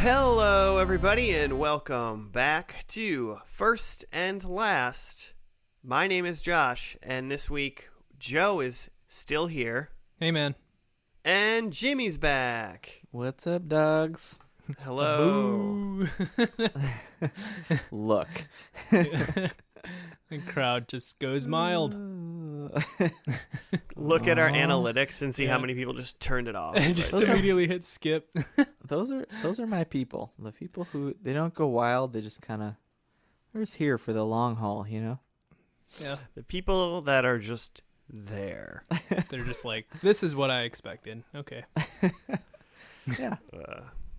Hello, everybody, and welcome back to First and Last. My name is Josh, and this week, Joe is still here. Hey, man. And Jimmy's back. What's up, dogs? Hello. Look. The crowd just goes mild. Look at our analytics and see how many people just turned it off. And just immediately hit skip. Those are my people. The people who, they don't go wild. They just kind of, they're just here for the long haul, you know? Yeah. The people that are just there. They're just like, this is what I expected. Okay. Yeah.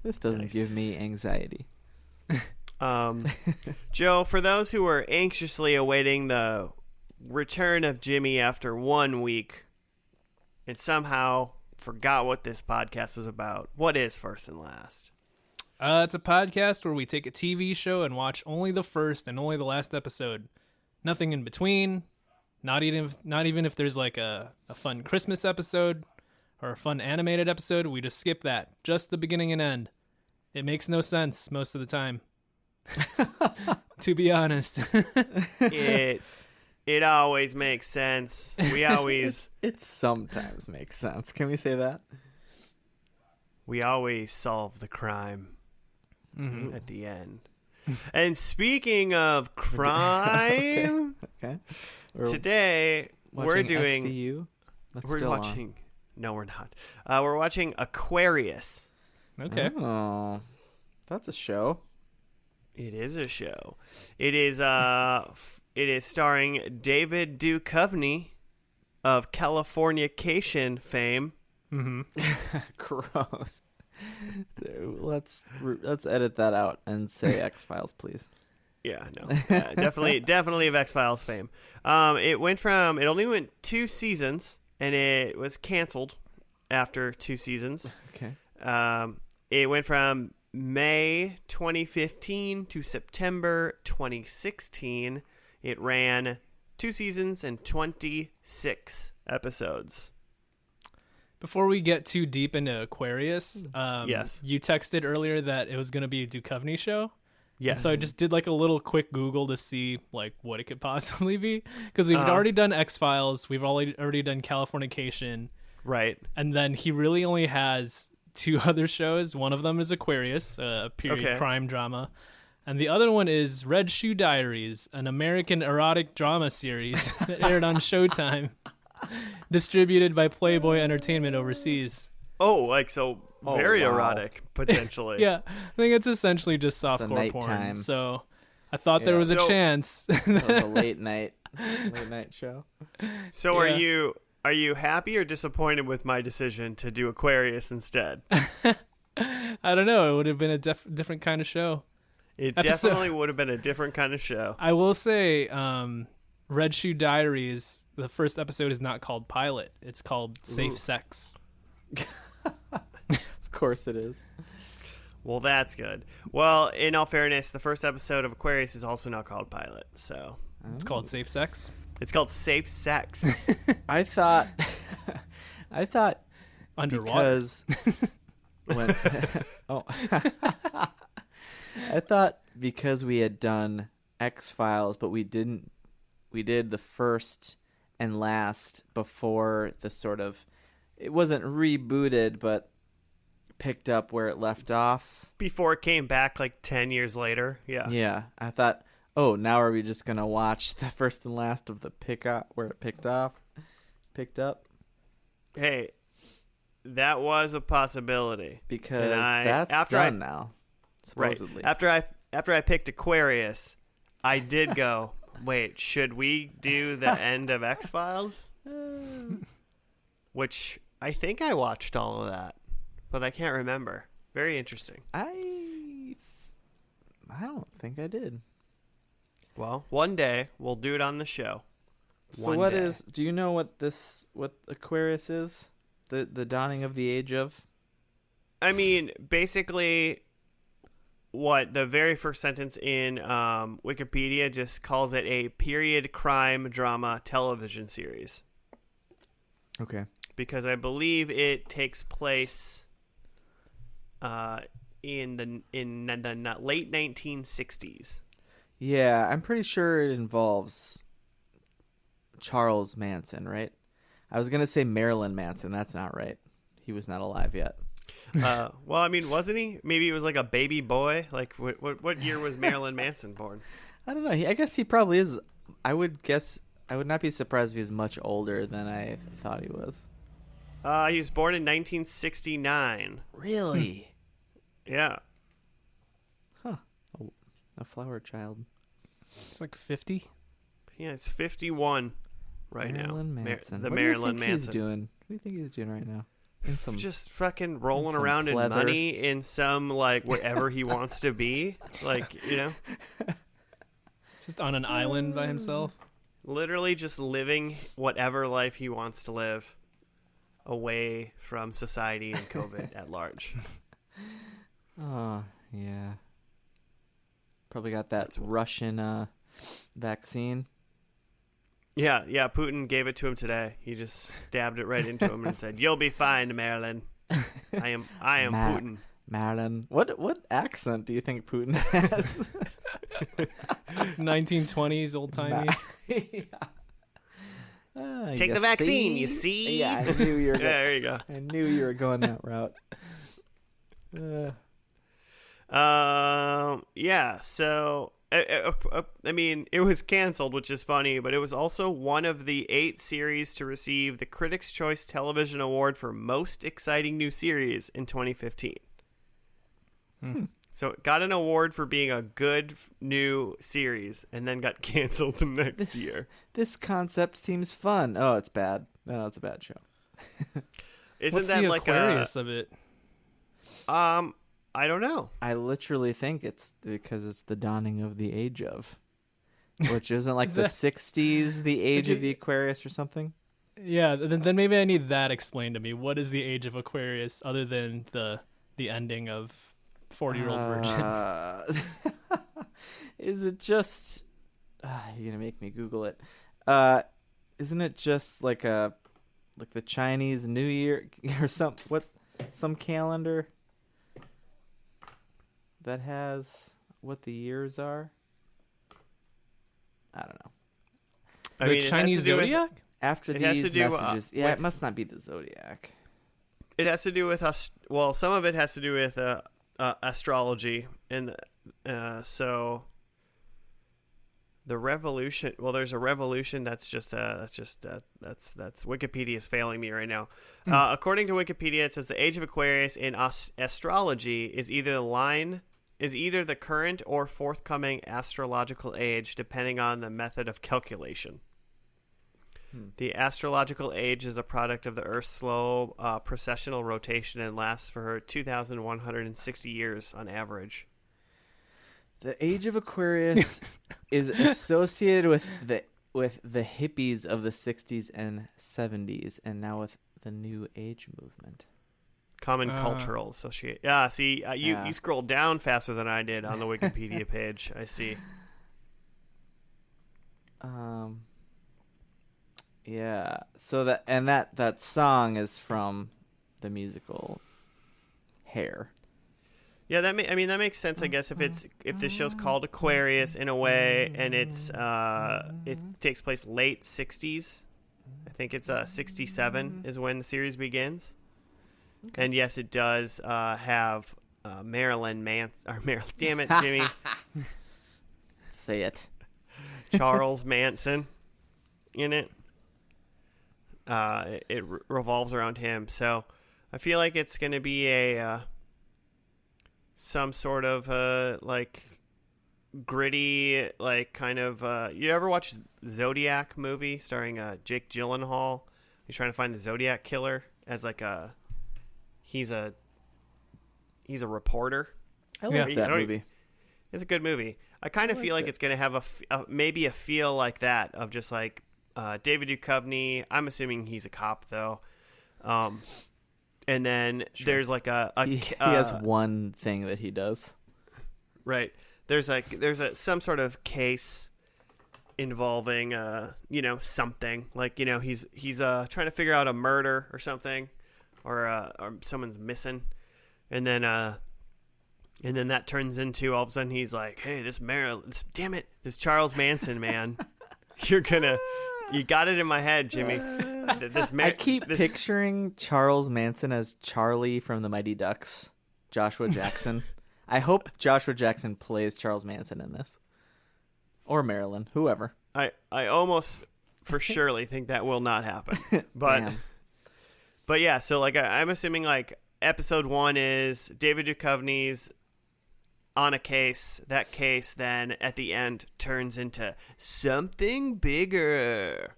This doesn't Nice. give me anxiety. Joe, for those who are anxiously awaiting the return of Jimmy after 1 week and somehow forgot what this podcast is about, what is First and Last? It's a podcast where we take a TV show and watch only the first and only the last episode. Nothing in between. Not even if there's like a fun Christmas episode or a fun animated episode. We just skip that. Just the beginning and end. It makes no sense most of the time. To be honest. It always makes sense. We always It sometimes makes sense. Can we say that? we always solve the crime Mhm. at the end. And speaking of crime, Okay. today we're doing SVU. That's we're still watching. No, we're not. We're watching Aquarius. Okay. On. Oh, that's a show. It is a show. It is it is starring David Duchonvy of Californication fame. Mm-hmm. Gross. Let's edit that out and say X-Files, please. Yeah, no, definitely of X-Files fame. It only went 2 seasons, and it was canceled after 2 seasons. Okay. It went from May 2015 to September 2016. It ran 2 seasons and 26 episodes. Before we get too deep into Aquarius, Yes. you texted earlier that it was going to be a Duchovny show. Yes. So I just did like a little quick Google to see like what it could possibly be, because we've Uh-huh. already done X-Files, we've already done Californication, Right. and then he really only has 2 other shows. One of them is Aquarius, a period crime drama, and the other one is Red Shoe Diaries, an American erotic drama series that aired on Showtime, distributed by Playboy Entertainment overseas. Oh, like so Oh, very wow. erotic, potentially. Yeah, I think it's essentially just softcore porn. nighttime. So I thought there Yeah. was a So- chance. That was a late night show. So Yeah. are you happy or disappointed with my decision to do Aquarius instead? I don't know. It would have been a different kind of show. It Episode- definitely would have been a different kind of show. I will say, Red Shoe Diaries, the first episode is not called Pilot. It's called Safe Ooh. Sex. Of course it is. Well, that's good. Well, in all fairness, the first episode of Aquarius is also not called Pilot, so It's called Safe Sex. it's called Safe Sex. I thought Underwater. because when oh I thought because we had done X-Files, but we did the first and last before the sort of, it wasn't rebooted but picked up where it left off. Before it came back like 10 years later. Yeah. Yeah, I thought, oh, now are we just gonna watch the first and last of the picked up? Hey, that was a possibility. Because And that's after done now, Right. supposedly. After I picked Aquarius, I did go, wait, should we do the end of X-Files? Which I think I watched all of that, but I can't remember. Very interesting. I don't think I did. Well, one day we'll do it on the show. So One day. do you know what Aquarius is? The dawning of the age of? I mean, basically, what the very first sentence in Wikipedia just calls it a period crime drama television series. Okay. Because I believe it takes place in the late 1960s. Yeah, I'm pretty sure it involves Charles Manson, right? I was gonna say Marilyn Manson. That's not right. He was not alive yet. Well, I mean, wasn't he? Maybe he was like a baby boy. Like, what year was Marilyn Manson born? I don't know. I guess he probably is. I would guess. I would not be surprised if he's much older than I thought he was. He was born in 1969. Really? Yeah. Huh. A flower child. It's like 50. Yeah, it's 51 right Marilyn now. Manson. The What Marilyn do you think Manson. He's doing? What do you think he's doing right now? In some Just fucking rolling some around in pleather. money in some, like, whatever he wants to be. Like, you know? Just on an island by himself. Literally just living whatever life he wants to live away from society and COVID at large. Oh, yeah. Probably got that Russian vaccine. Yeah, Putin gave it to him today. He just stabbed it right into him and said, "You'll be fine, Marilyn. I am Putin." Marilyn. What accent do you think Putin has? 1920s, old timey. Take the vaccine, you see? Yeah, I knew you were. There you go. I knew you were going that route. Yeah. So, I mean, it was canceled, which is funny, but it was also one of the 8 series to receive the Critics' Choice Television Award for Most Exciting New Series in 2015. So it got an award for being a good new series, and then got canceled the next year. This concept seems fun. Oh, it's bad. No, it's a bad show. Isn't What's that the like Aquarius of it? I don't know. I literally think it's because it's the dawning of the age of, which isn't like the 60s, the age of the Aquarius or something. Yeah, then maybe I need that explained to me. What is the age of Aquarius other than the ending of 40-year-old virgin? Is it just... you're going to make me Google it. Isn't it just like the Chinese New Year or some calendar that has what the years are? I don't know. I The mean, Chinese zodiac? After It has these to do, messages... with- it must not be the zodiac. It has to do with us. Well, some of it has to do with astrology, and so the revolution. Well, there's a revolution. That's Wikipedia is failing me right now. According to Wikipedia, it says the age of Aquarius in astrology is either the current or forthcoming astrological age, depending on the method of calculation. The astrological age is a product of the Earth's slow precessional rotation and lasts for 2,160 years on average. The age of Aquarius is associated with the hippies of the 60s and 70s, and now with the New Age movement. Common cultural associate. Yeah, see, you scrolled down faster than I did on the Wikipedia page. I see. Yeah. So that song is from the musical Hair. Yeah, that makes sense. I guess if the show's called Aquarius in a way, and it takes place late 60s. I think it's 67 is when the series begins. Okay. And yes, it does have Marilyn Manson. Damn it, Jimmy. Say it. Charles Manson in it. It revolves around him. So I feel like it's going to be a some sort of like gritty, like kind of. You ever watch Zodiac movie starring Jake Gyllenhaal? He's trying to find the Zodiac killer as like he's a reporter. I like that movie. It's a good movie. I kind of feel like it's going to have maybe a feel like that of just like David Duchovny. I'm assuming he's a cop though. And then there's like he has one thing that he does. Right. There's some sort of case involving something like he's trying to figure out a murder or something or someone's missing, and then And then that turns into all of a sudden he's like, hey, this Charles Manson, man. You got it in my head, Jimmy. I keep picturing Charles Manson as Charlie from the Mighty Ducks, Joshua Jackson. I hope Joshua Jackson plays Charles Manson in this. Or Marilyn, whoever. I almost for surely think that will not happen. But yeah, so like I'm assuming like episode 1 is David Duchovny's on a case. That case then at the end turns into something bigger.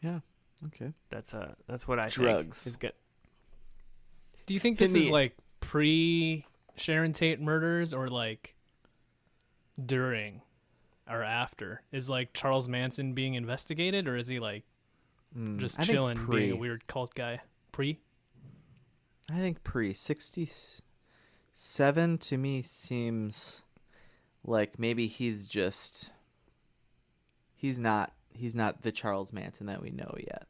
Yeah. Okay. That's what I Drugs. think is good. Do you think this is like pre Sharon Tate murders or like during or after? Is like Charles Manson being investigated, or is he like just chilling, being a weird cult guy? Pre? I think pre. 67 to me seems like maybe he's not the Charles Manson that we know yet.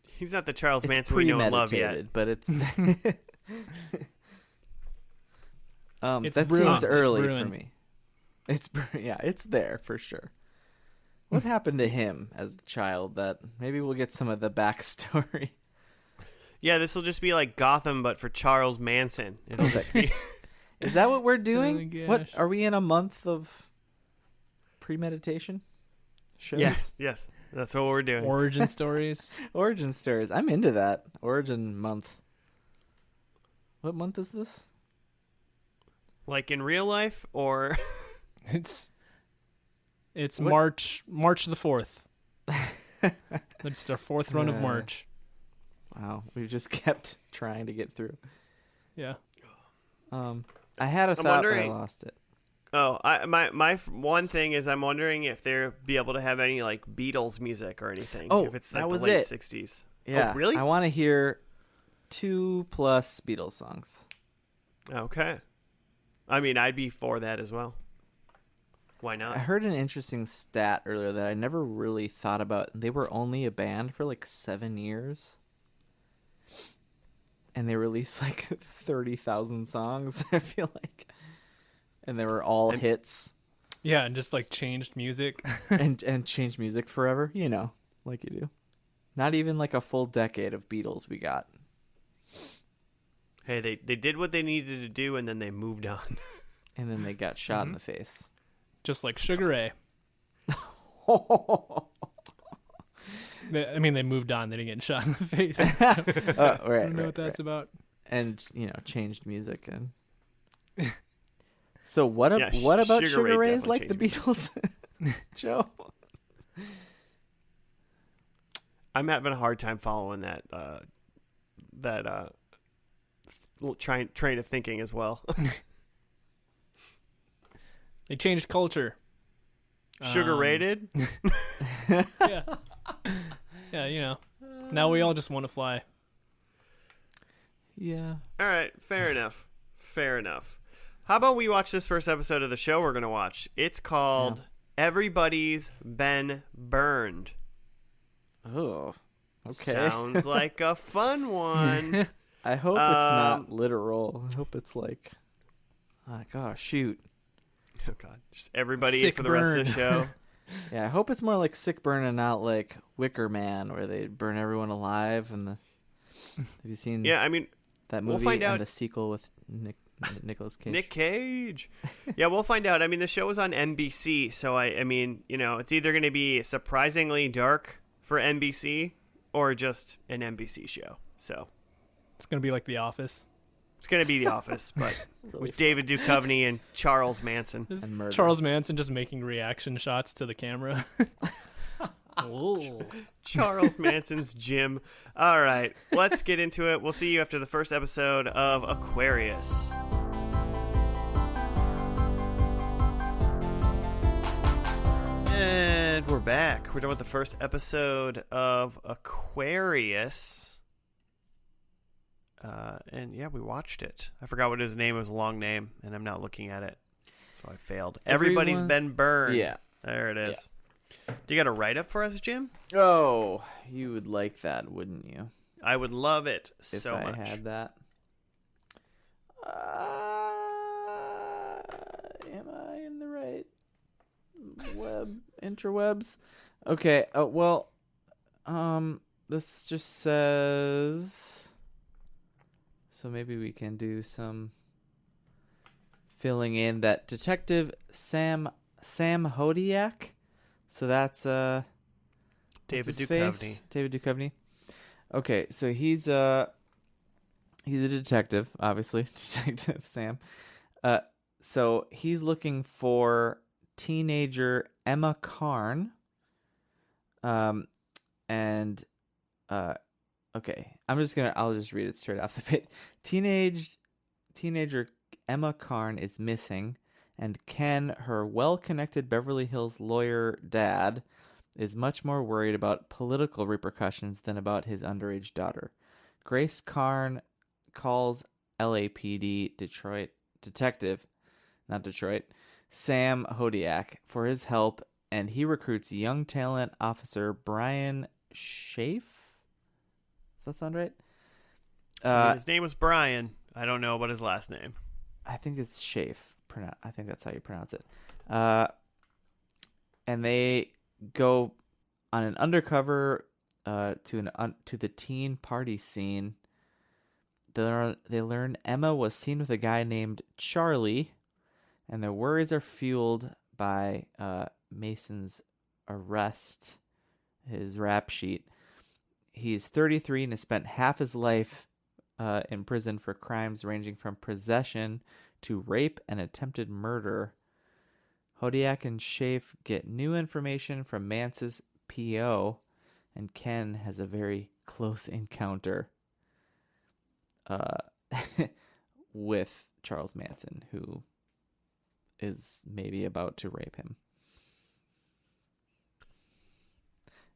He's not the Charles Manson we know and love yet. But it's It's that brewing. seems early It's for me. It's there for sure. What happened to him as a child? That maybe we'll get some of the backstory. Yeah, this will just be like Gotham, but for Charles Manson. It'll just be. Is that what we're doing? Oh, What gosh. are we in a month of premeditation? Shows? Yes, that's what we're doing. Origin stories. Origin stories. I'm into that. Origin month. What month is this? Like in real life, or It's What? March the 4th. It's our 4th run of March. Wow, we just kept trying to get through. Yeah. I had a thought, but I wondering- lost it. my one thing is I'm wondering if they'll be able to have any like Beatles music or anything. Oh, if it's like that the was late it. 60s. Yeah, Oh, really? I want to hear 2+ Beatles songs. Okay. I mean, I'd be for that as well. Why not? I heard an interesting stat earlier that I never really thought about. They were only a band for like 7 years. And they released like 30,000 songs, I feel like. And they were all hits. Yeah, and just like changed music. and changed music forever, like you do. Not even like a full decade of Beatles we got. Hey, they did what they needed to do, and then they moved on. And then they got shot in the face. Just like Sugar Ray. They moved on. They didn't get shot in the face. Right, I don't know what that's about. And changed music and. So what Yeah, about Sugar Ray Sugar Ray is definitely like the changed Beatles, Joe? I'm having a hard time following that train of thinking as well. They changed culture. Sugar rated? Yeah. Yeah, Now we all just want to fly. Yeah. All right, fair enough. How about we watch this first episode of the show we're going to watch? It's called Everybody's Been Burned. Oh. Okay. Sounds like a fun one. I hope it's not literal. I hope it's like, oh gosh, shoot. Oh, God. Just everybody Sick for the rest of the show. Yeah, I hope it's more like Sick Burn and not like Wicker Man, where they burn everyone alive. And have you seen Yeah, I mean, that we'll movie find out. and the sequel with Nicolas Cage? Nick Cage. Yeah, we'll find out. I mean, the show was on NBC, so I mean, it's either going to be surprisingly dark for NBC or just an NBC show. So It's going to be like The Office. it's going to be The Office, but with David Duchovny and Charles Manson. And murder. Charles Manson just making reaction shots to the camera. Ooh. Charles Manson's gym. All right, let's get into it. We'll see you after the first episode of Aquarius. And we're back. We're done with the first episode of Aquarius. And yeah, we watched it. I forgot what his name was, a long name, and I'm not looking at it. So I failed. Everybody's been burned. Yeah. There it is. Do you got a write-up for us, Jim? Oh, you would like that, wouldn't you? I would love it If so I much. had that. Am I in the right interwebs? Okay. Well, this just says. So maybe we can do some filling in that Detective Sam Hodiak. So that's David his Duchovny. face? David Duchovny. Okay, so he's a detective, obviously, Detective Sam. So he's looking for teenager Emma Karn. And okay, I'll just read it straight off the page. Teenager Emma Karn is missing, and Ken, her well-connected Beverly Hills lawyer dad, is much more worried about political repercussions than about his underage daughter. Grace Karn calls LAPD Sam Hodiak for his help, and he recruits young talent officer Brian Schaaf. Does that sound right? I mean, his name was Brian. I don't know about his last name. I think it's Schaaf. I think that's how you pronounce it. And they go on an undercover to the teen party scene. They learn Emma was seen with a guy named Charlie, and their worries are fueled by Mason's arrest, his rap sheet. He's 33 and has spent half his life in prison for crimes ranging from possession to rape and attempted murder. Hodiak and Schaaf get new information from Mance's PO, and Ken has a very close encounter with Charles Manson, who is maybe about to rape him.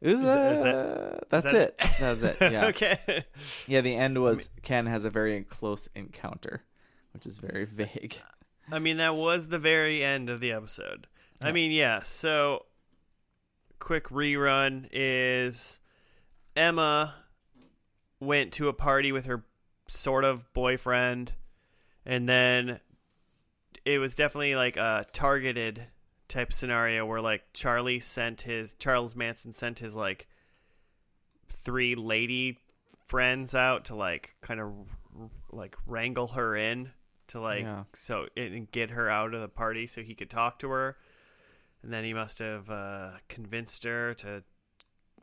That's it. That was it. Yeah. Okay. Yeah, the end was Ken has a very close encounter, which is very vague. I mean, that was the very end of the episode. Yeah. I mean, yeah, so quick rerun is Emma went to a party with her sort of boyfriend, and then it was definitely like a targeted type scenario where like Charles Manson sent his like 3 lady friends out to like kind of like wrangle her in to like so and get her out of the party so he could talk to her, and then he must have convinced her to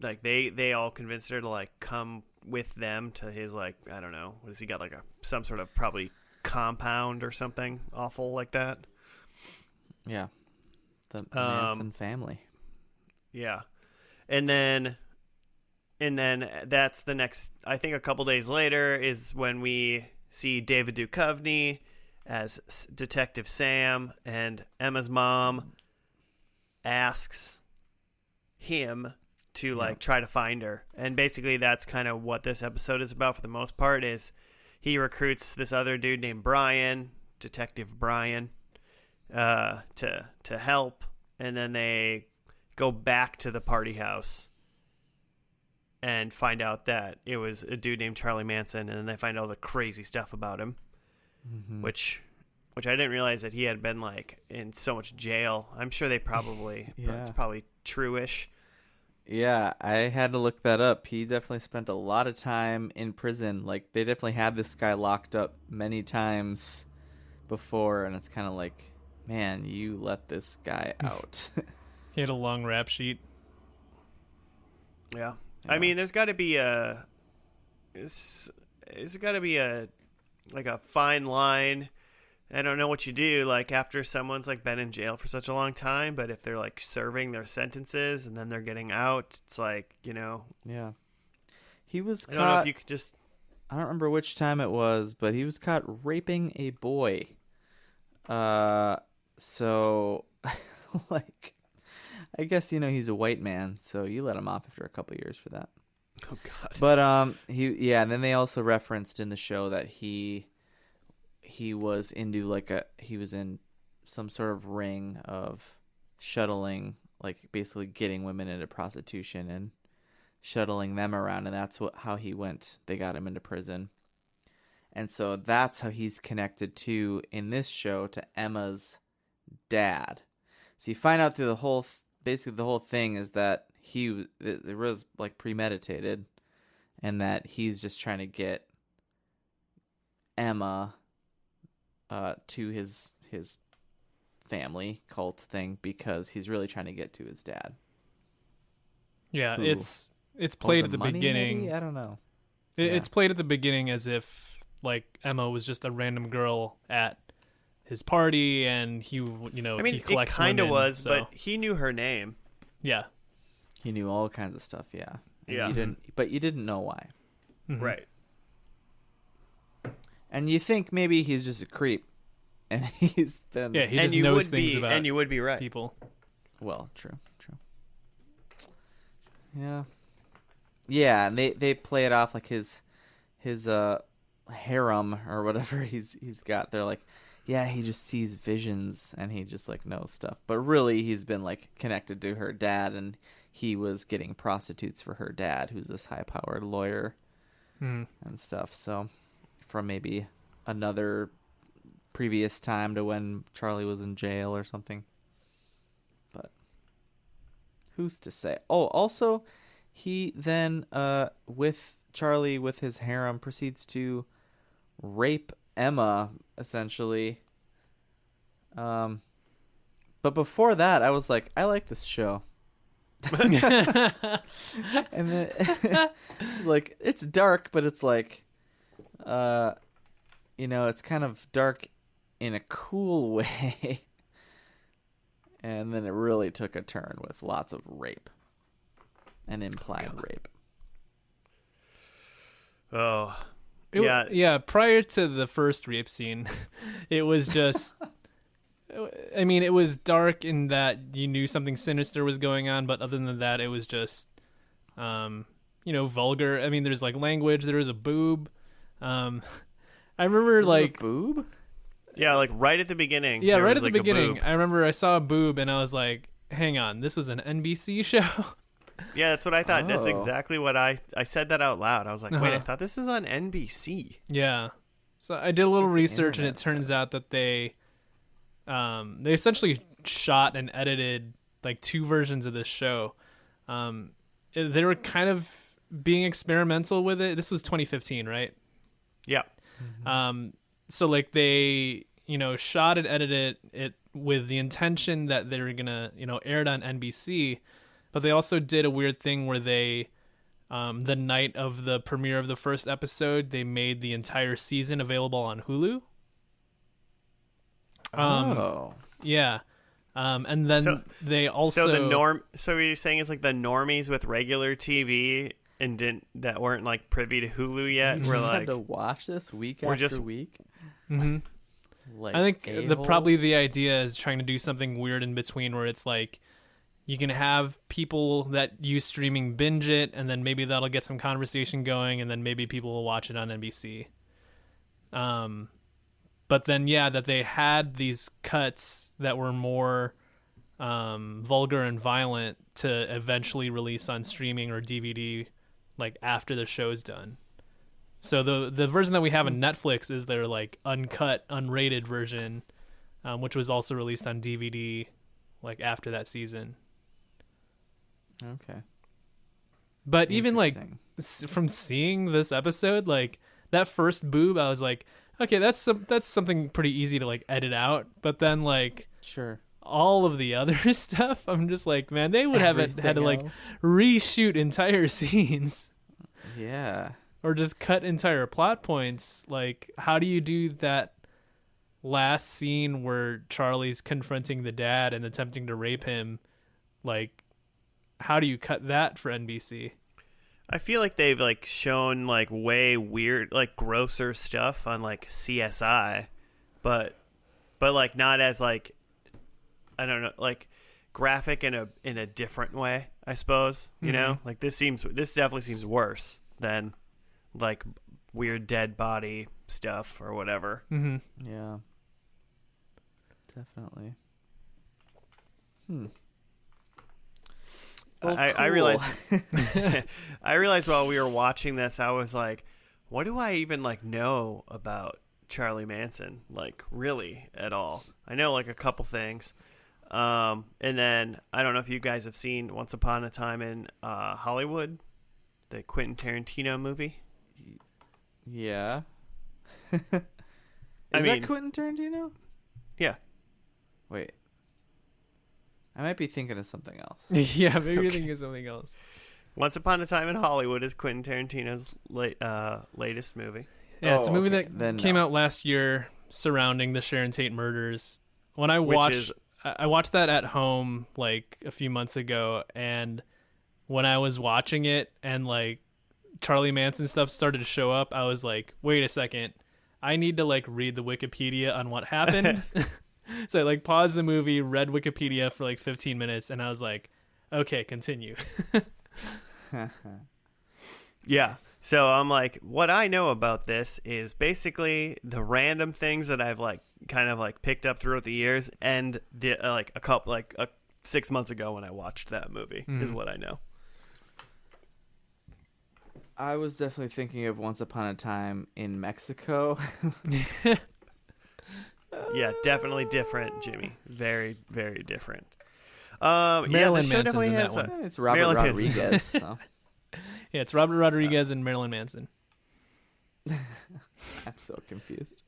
like they all convinced her to like come with them to his like I don't know what has he got like some sort of probably compound or something awful like that. Yeah. The Manson family. Yeah. And then that's the next, I think a couple days later is when we see David Duchovny as Detective Sam, and Emma's mom asks him to like try to find her. And basically that's kind of what this episode is about for the most part, is he recruits this other dude named Brian, Detective Brian, to help, and then they go back to the party house and find out that it was a dude named Charlie Manson, and then they find all the crazy stuff about him, which I didn't realize that he had been like in so much jail. I'm sure they probably it's probably true-ish. Yeah, I had to look that up. He definitely spent a lot of time in prison. Like, they definitely had this guy locked up many times before, and it's kind of like, man, you let this guy out. He had a long rap sheet. Yeah. I mean, there's got to be a like a fine line. I don't know what you do like after someone's like been in jail for such a long time, but if they're like serving their sentences and then they're getting out, it's like, you know. Yeah. He was caught. I don't know if you could just. I don't remember which time it was, but he was caught raping a boy. So like, I guess, you know, he's a white man, so you let him off after a couple years for that. Oh God. But and then they also referenced in the show that he was he was in some sort of ring of shuttling, like basically getting women into prostitution and shuttling them around, and that's how he went. They got him into prison. And so that's how he's connected to, in this show, to Emma's dad. So you find out through the whole, basically the whole thing is that it was like premeditated, and that he's just trying to get Emma to his family cult thing because he's really trying to get to his dad. Yeah, Who it's played at the money, beginning. maybe? I don't know. It's played at the beginning as if like Emma was just a random girl at his party, and he, I mean, he collects it kind of women, was, so. but he knew her name. Yeah. He knew all kinds of stuff, yeah. And Yeah. But you didn't know why. Mhm. Right. And you think maybe he's just a creep, and he's been... Yeah, he and just you knows would things be, about and you would be right. people. Well, true. Yeah. Yeah, and they play it off like his harem or whatever he's got. They're like, yeah, he just sees visions and he just like knows stuff. But really he's been like connected to her dad, and he was getting prostitutes for her dad, who's this high-powered lawyer and stuff. So from maybe another previous time to when Charlie was in jail or something. But who's to say? Oh, also, he then, with Charlie, with his harem, proceeds to rape Emma, essentially. But before that, I was like, I like this show. And then, like, it's dark, but it's like, it's kind of dark in a cool way. And then it really took a turn with lots of rape and implied rape. Oh, Yeah, prior to the first rape scene, it was just... I mean, it was dark in that you knew something sinister was going on, but other than that, it was just, vulgar. I mean, there's, like, language. There was a boob. I remember, like... a boob? Yeah, like right at the beginning. Yeah, there right was, at the like, a beginning. boob. I remember I saw a boob, and I was like, hang on, this was an NBC show? Yeah, that's what I thought. That's Oh. exactly what I said that out loud. I was like, wait, I Uh-huh. thought this was on NBC. Yeah. So I did a little what the research, and it internet turns says. out that they essentially shot and edited like two versions of this show. They were kind of being experimental with it. This was 2015, right? Yeah. So like they, shot and edited it with the intention that they were gonna, air it on NBC, but they also did a weird thing where they, the night of the premiere of the first episode, they made the entire season available on Hulu. Yeah. And then they also... So what you're saying is like the normies with regular TV and that weren't like privy to Hulu yet You were just like... had to watch this week we're after just- week? Mm-hmm. Like I think a-holes? probably the idea is trying to do something weird in between where it's like you can have people that use streaming binge it, and then maybe that'll get some conversation going, and then maybe people will watch it on NBC. But then, yeah, that they had these cuts that were more vulgar and violent to eventually release on streaming or DVD like after the show's done. So the version that we have on Netflix is their like uncut, unrated version, which was also released on DVD like after that season. Okay. But even like Interesting. from seeing this episode, like that first boob, I was like, okay, that's something pretty easy to like edit out. But then like Sure. all of the other stuff, I'm just like, man, they would have had to Everything like else? reshoot entire scenes. Yeah. Or just cut entire plot points. Like, how do you do that last scene where Charlie's confronting the dad and attempting to rape him? Like, how do you cut that for NBC? I feel like they've like shown like way weird, like grosser stuff on like CSI, but like not as like, I don't know, like graphic in a different way, I suppose. You know, like this definitely seems worse than like weird dead body stuff or whatever. Mm-hmm. Yeah. Definitely. Well, I realized I realized while we were watching this, I was like, what do I even like know about Charlie Manson, like really at all. I know like a couple things. And then I don't know if you guys have seen Once Upon a Time in Hollywood, the Quentin Tarantino movie. Yeah. I mean, that Quentin Tarantino? Yeah. Wait. I might be thinking of something else. Yeah, maybe you're thinking of something else. Once Upon a Time in Hollywood is Quentin Tarantino's latest movie. Yeah, it's a movie okay. that came out last year surrounding the Sharon Tate murders. When I watched that at home like a few months ago, and when I was watching it and like Charlie Manson stuff started to show up, I was like, wait a second, I need to like read the Wikipedia on what happened. So I like paused the movie, read Wikipedia for like 15 minutes, and I was like, okay, continue. Yeah. So I'm like, what I know about this is basically the random things that I've like kind of like picked up throughout the years, and the like 6 months ago when I watched that movie is what I know. I was definitely thinking of Once Upon a Time in Mexico. Yeah, definitely different, Jimmy. Very, very different. Marilyn the show Manson's definitely in has that one. It's Robert Marilyn Manson. Rodriguez. So. Yeah, it's Robert Rodriguez and Marilyn Manson. I'm so confused.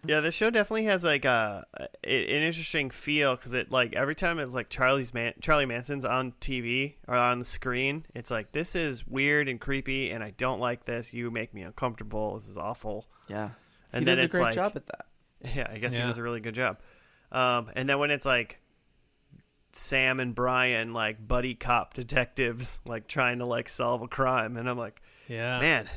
Yeah, the show definitely has like an interesting feel because it like every time it's like Charlie Manson's on TV or on the screen, it's like this is weird and creepy, and I don't like this. You make me uncomfortable. This is awful. Yeah, And he then does a it's great like, job at that. Yeah, I guess he Yeah. does a really good job. And then when it's like Sam and Brian, like buddy cop detectives, like trying to like solve a crime, and I'm like, Yeah. man,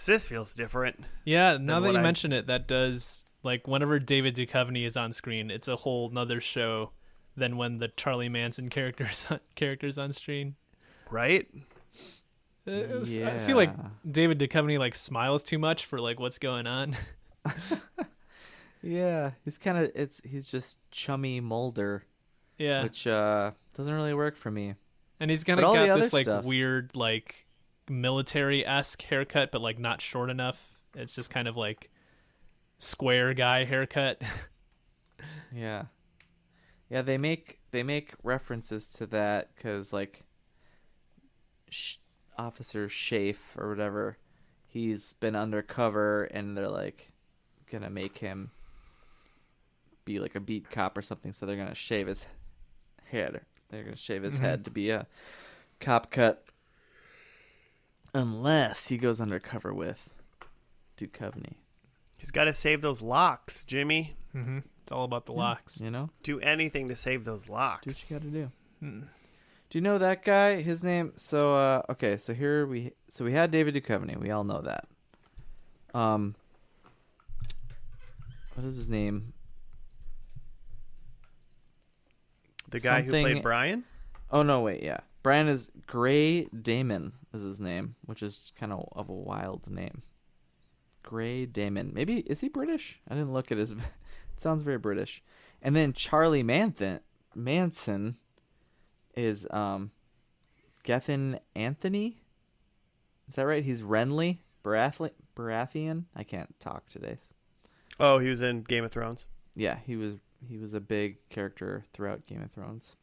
this feels different. Yeah, now that what you I- mention it, that does, like, whenever David Duchovny is on screen, it's a whole nother show than when the Charlie Manson characters on screen. Right? I feel like David Duchovny, like, smiles too much for, like, what's going on. Yeah, he's just chummy Mulder, Yeah. which doesn't really work for me. And he's kind But of all the got other this, like, stuff- weird, like, military-esque haircut, but, like, not short enough. It's just kind of, like, square guy haircut. Yeah, yeah. They make references to that because like Officer Schaeff or whatever, he's been undercover, and they're like gonna make him be like a beat cop or something. So they're gonna shave his head. They're gonna shave his head to be a cop cut, unless he goes undercover with Duchovny. He's got to save those locks, Jimmy. Mm-hmm. It's all about the locks. You know, Do anything to save those do locks. what you gotta do. Hmm. Do you know that guy? His name. So okay. So here we had David Duchovny. We all know that. What is his name? The guy who Something- played Brian? Oh no, wait, yeah. Brian is Gray Damon is his name, which is kind of a wild name. Gray Damon. Maybe is he British? I didn't look at his. It sounds very British. And then Charlie Manson is Gethin Anthony. Is that right? He's Renly Baratheon. I can't talk today. Oh, he was in Game of Thrones. Yeah, he was a big character throughout Game of Thrones.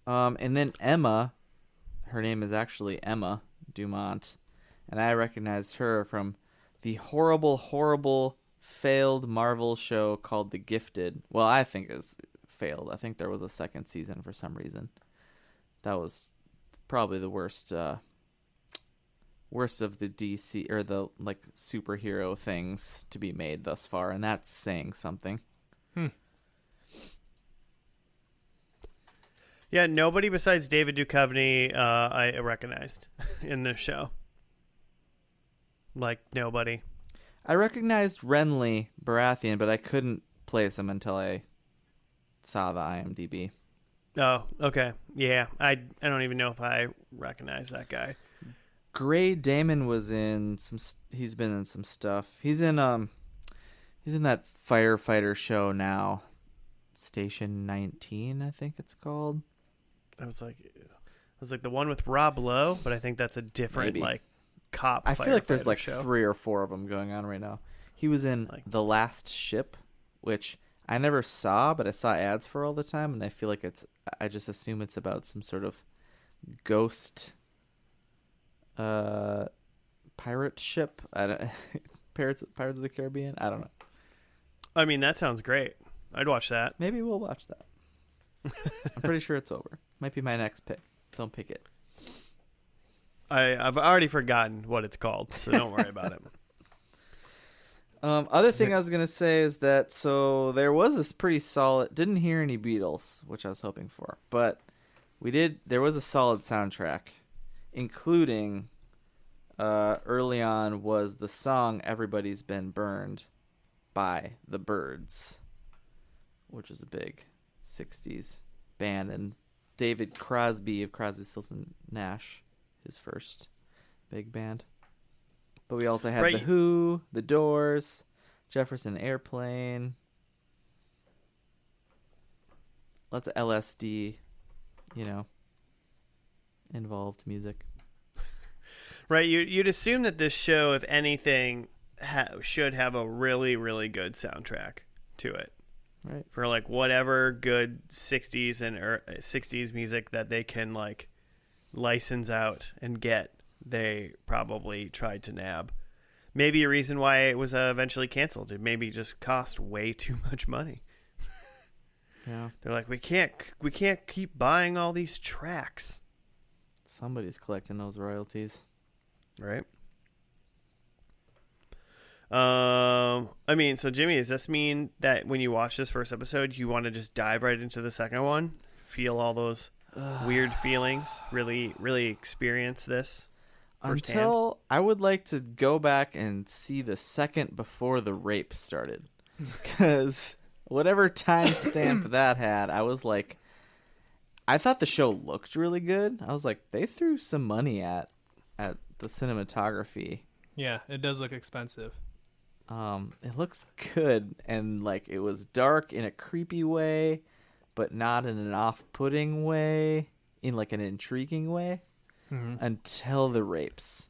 And then Emma, her name is actually Emma Dumont, and I recognize her from the horrible, failed Marvel show called The Gifted. Well, I think it's failed. I think there was a second season for some reason. That was probably the worst of the DC or the like superhero things to be made thus far, and that's saying something. Yeah, nobody besides David Duchovny I recognized in this show. Like, nobody. I recognized Renly Baratheon, but I couldn't place him until I saw the IMDb. Oh, okay. Yeah, I don't even know if I recognize that guy. Gray Damon was in some. He's been in some stuff. He's in that firefighter show now, Station 19, I think it's called. I was like the one with Rob Lowe, but I think that's a different Maybe. like cop. I feel like there's firefighter like show. 3 or 4 of them going on right now. He was in Like- The Last Ship, which I never saw, but I saw ads for all the time, and I feel like I just assume it's about some sort of ghost pirate ship. I don't Pirates of the Caribbean. I don't know. I mean, that sounds great. I'd watch that. Maybe we'll watch that. I'm pretty sure it's over. Might be my next pick. Don't pick it. I've already forgotten what it's called, so don't worry about it. Other thing I was gonna say is that there was this pretty solid. Didn't hear any Beatles, which I was hoping for, but we did. There was a solid soundtrack, including early on was the song "Everybody's Been Burned" by the Byrds, which was a big '60s band, and David Crosby of Crosby, Stills and Nash, his first big band. But we also had The Who, The Doors, Jefferson Airplane, lots of LSD, involved music. Right, you'd assume that this show, if anything, should have a really, really good soundtrack to it. Right. For like whatever good 60s and 60s music that they can like license out and get, they probably tried to nab. Maybe a reason why it was eventually canceled. It maybe just cost way too much money. Yeah. They're like, we can't keep buying all these tracks. Somebody's collecting those royalties. Right. I mean, so Jimmy, does this mean that when you watch this first episode, you want to just dive right into the second one? Feel all those weird feelings? Really, really experience this firsthand? Until I would like to go back and see the second before the rape started. Because whatever timestamp that had, I was like, I thought the show looked really good. I was like, they threw some money at the cinematography. Yeah, it does look expensive. It looks good, and like it was dark in a creepy way, but not in an off-putting way, in like an intriguing way, until the rapes.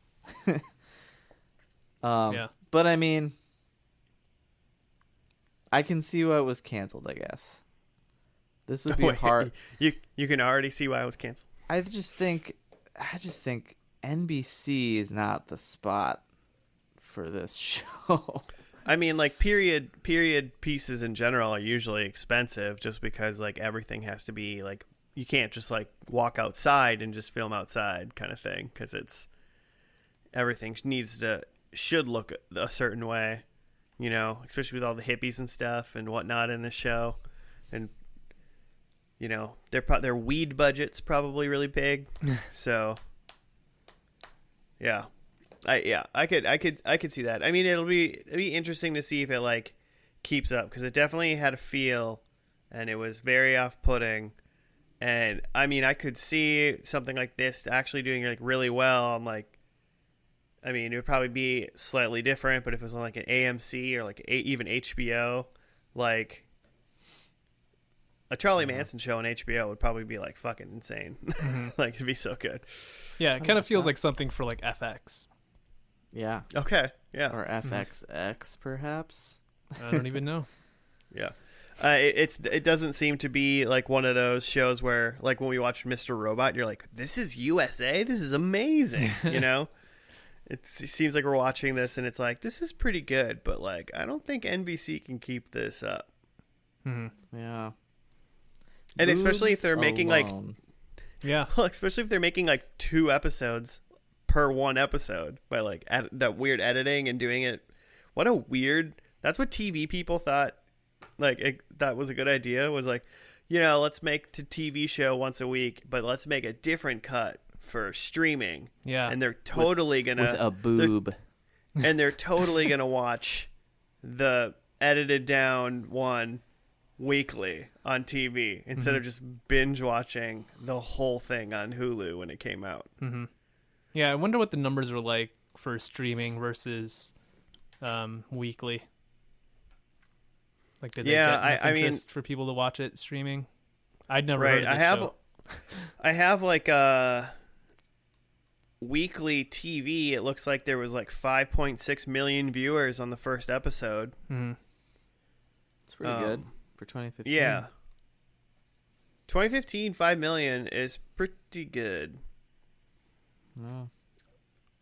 Yeah. But I mean, I can see why it was canceled, I guess. This would be hard. You can already see why it was canceled. I just think NBC is not the spot for this show. I mean, like period pieces in general are usually expensive just because like everything has to be like, you can't just like walk outside and just film outside kind of thing, because everything should look a certain way, especially with all the hippies and stuff and whatnot in the show. And their weed budget's probably really big. So yeah. I could see that. I mean, it'll be interesting to see if it like keeps up, because it definitely had a feel, and it was very off-putting. And I mean, I could see something like this actually doing like really well. I'm like, I mean, it would probably be slightly different, but if it was on like an AMC or like even HBO, like a Charlie Manson show on HBO would probably be like fucking insane. Like it'd be so good. Yeah, it kind of feels like something for like FX. Yeah. Okay. Yeah. Or FXX, perhaps. I don't even know. Yeah. It doesn't seem to be like one of those shows where like when we watched Mr. Robot, you're like, this is USA. This is amazing. It seems like we're watching this and it's like, this is pretty good, but like, I don't think NBC can keep this up. Yeah. And especially if they're making like, Yeah. well, especially if they're making like 2 episodes per one episode by like that weird editing and doing it. That's what TV people thought. Like that was a good idea, was like, let's make the TV show once a week, but let's make a different cut for streaming. Yeah. And they're totally with a boob. And they're totally going to watch the edited down one weekly on TV instead of just binge watching the whole thing on Hulu when it came out. Yeah, I wonder what the numbers are like for streaming versus weekly. Like, did they get enough interest for people to watch it streaming? I'd never heard of this show. I have like weekly TV, it looks like there was like 5.6 million viewers on the first episode. Mm-hmm. It's pretty good for 2015. Yeah. 2015, 5 million is pretty good.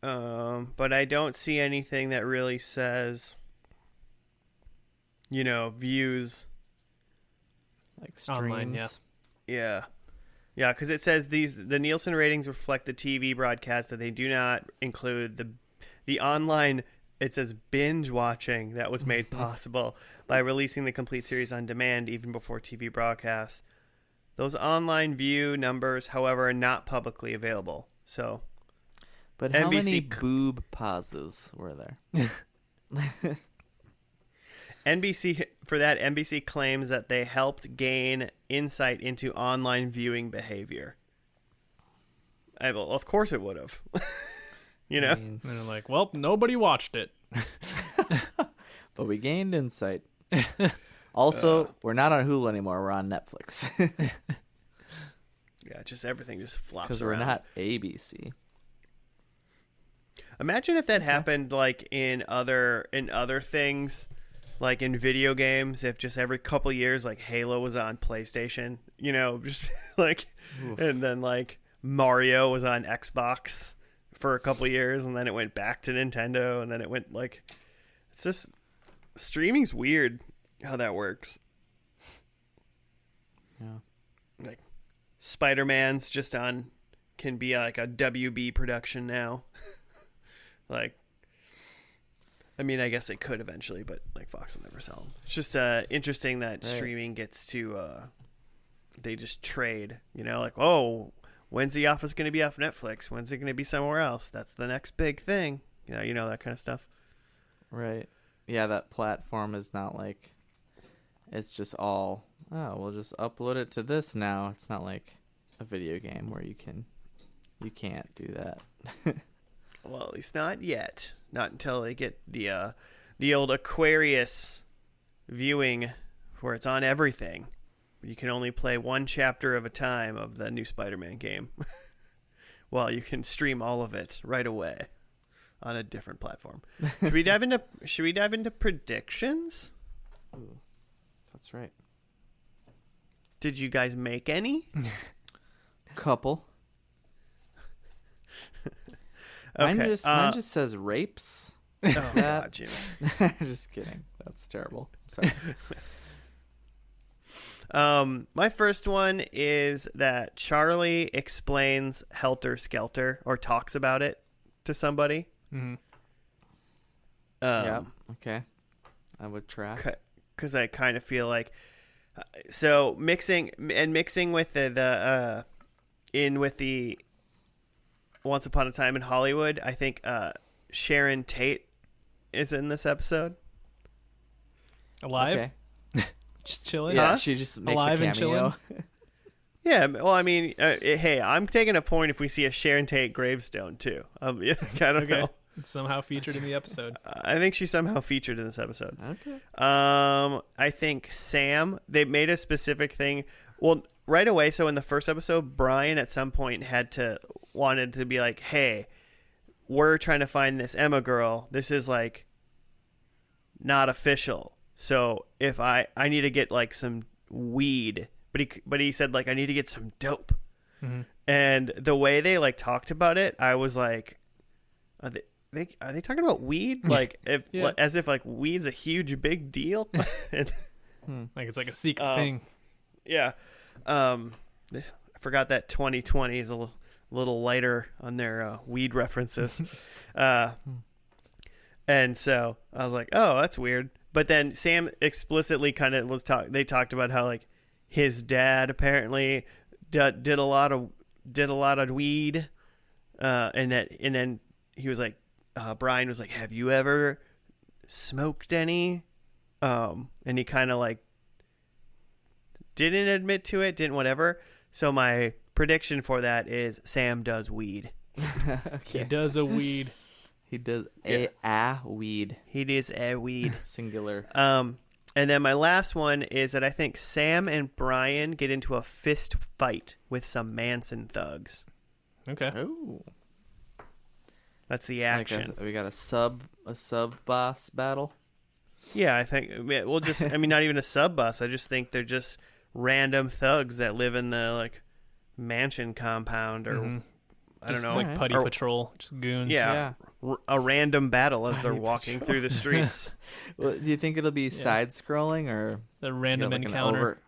Oh. But I don't see anything that really says, views. Like streams. Online, yeah. Yeah. Yeah, because it says the Nielsen ratings reflect the TV broadcast, that they do not include the online. It says binge watching that was made possible by releasing the complete series on demand even before TV broadcasts. Those online view numbers, however, are not publicly available. So, but how many NBC boob pauses were there? NBC claims that they helped gain insight into online viewing behavior. Of course it would have. I mean, And they're like, well, nobody watched it. but we gained insight. Also, we're not on Hulu anymore. We're on Netflix. Yeah, just everything just flops Because around. we're not ABC. Imagine if that happened like in other things, like in video games, if just every couple years like Halo was on PlayStation, just like Oof. and then like Mario was on Xbox for a couple years, and then it went back to Nintendo, and then it went like it's just streaming's weird how that works. Yeah. Like Spider-Man's just can be like a WB production now. Like, I mean, I guess it could eventually, but like Fox will never sell them. It's just interesting that streaming gets to they just trade. Like, oh, when's The Office going to be off Netflix? When's it going to be somewhere else? That's the next big thing. That kind of stuff. Right. Yeah, that platform is not like it's just all, we'll just upload it to this now. It's not like a video game where you can't do that. Well, at least not yet. Not until they get the old Aquarius viewing where it's on everything. You can only play one chapter of a time of the new Spider-Man game. Well, you can stream all of it right away on a different platform. Should we dive into predictions? Ooh, that's right. Did you guys make any? Couple. Okay. Mine just says rapes. Oh, God, Jimmy. Just kidding. That's terrible. Sorry. My first one is that Charlie explains Helter Skelter or talks about it to somebody. Mm-hmm. Yeah. Okay. I would track. Because I kind of feel like so mixing with the Once Upon a Time in Hollywood, I think Sharon Tate is in this episode. Alive? Okay. Just chilling? Yeah, Huh? she just makes Alive a and cameo. Yeah, well, I mean, hey, I'm taking a point if we see a Sharon Tate gravestone too. I don't Okay. know. It's somehow featured in the episode. I think she's somehow featured in this episode. Okay. I think Sam, they made a specific thing. Well, right away. So in the first episode, Brian at some point wanted to be like, hey, we're trying to find this Emma girl. This is like not official. So if I need to get like some weed, but he said like, I need to get some dope. Mm-hmm. And the way they like talked about it, I was like, are they talking about weed? Like Yeah. as if like weed's a huge big deal. Like it's like a secret thing. Yeah. I forgot that 2020 is a little lighter on their weed references. And so I was like, oh, that's weird. But then Sam explicitly kind of they talked about how like his dad apparently did a lot of weed. And then he was like, Brian was like, have you ever smoked any? And he kind of like didn't admit to it, didn't whatever. So my prediction for that is Sam does weed. He does a weed. He does Yeah. a weed. He does a weed. Singular. And then my last one is that I think Sam and Brian get into a fist fight with some Manson thugs. Okay. Oh. That's the action. We got a sub boss battle. Yeah, I think we'll just. I mean, not even a sub boss. I just think they're just random thugs that live in the like mansion compound, or I don't know, like putty patrol, just goons. Yeah. A random battle as they're walking through the streets. Well, do you think it'll be side scrolling or the random like encounter,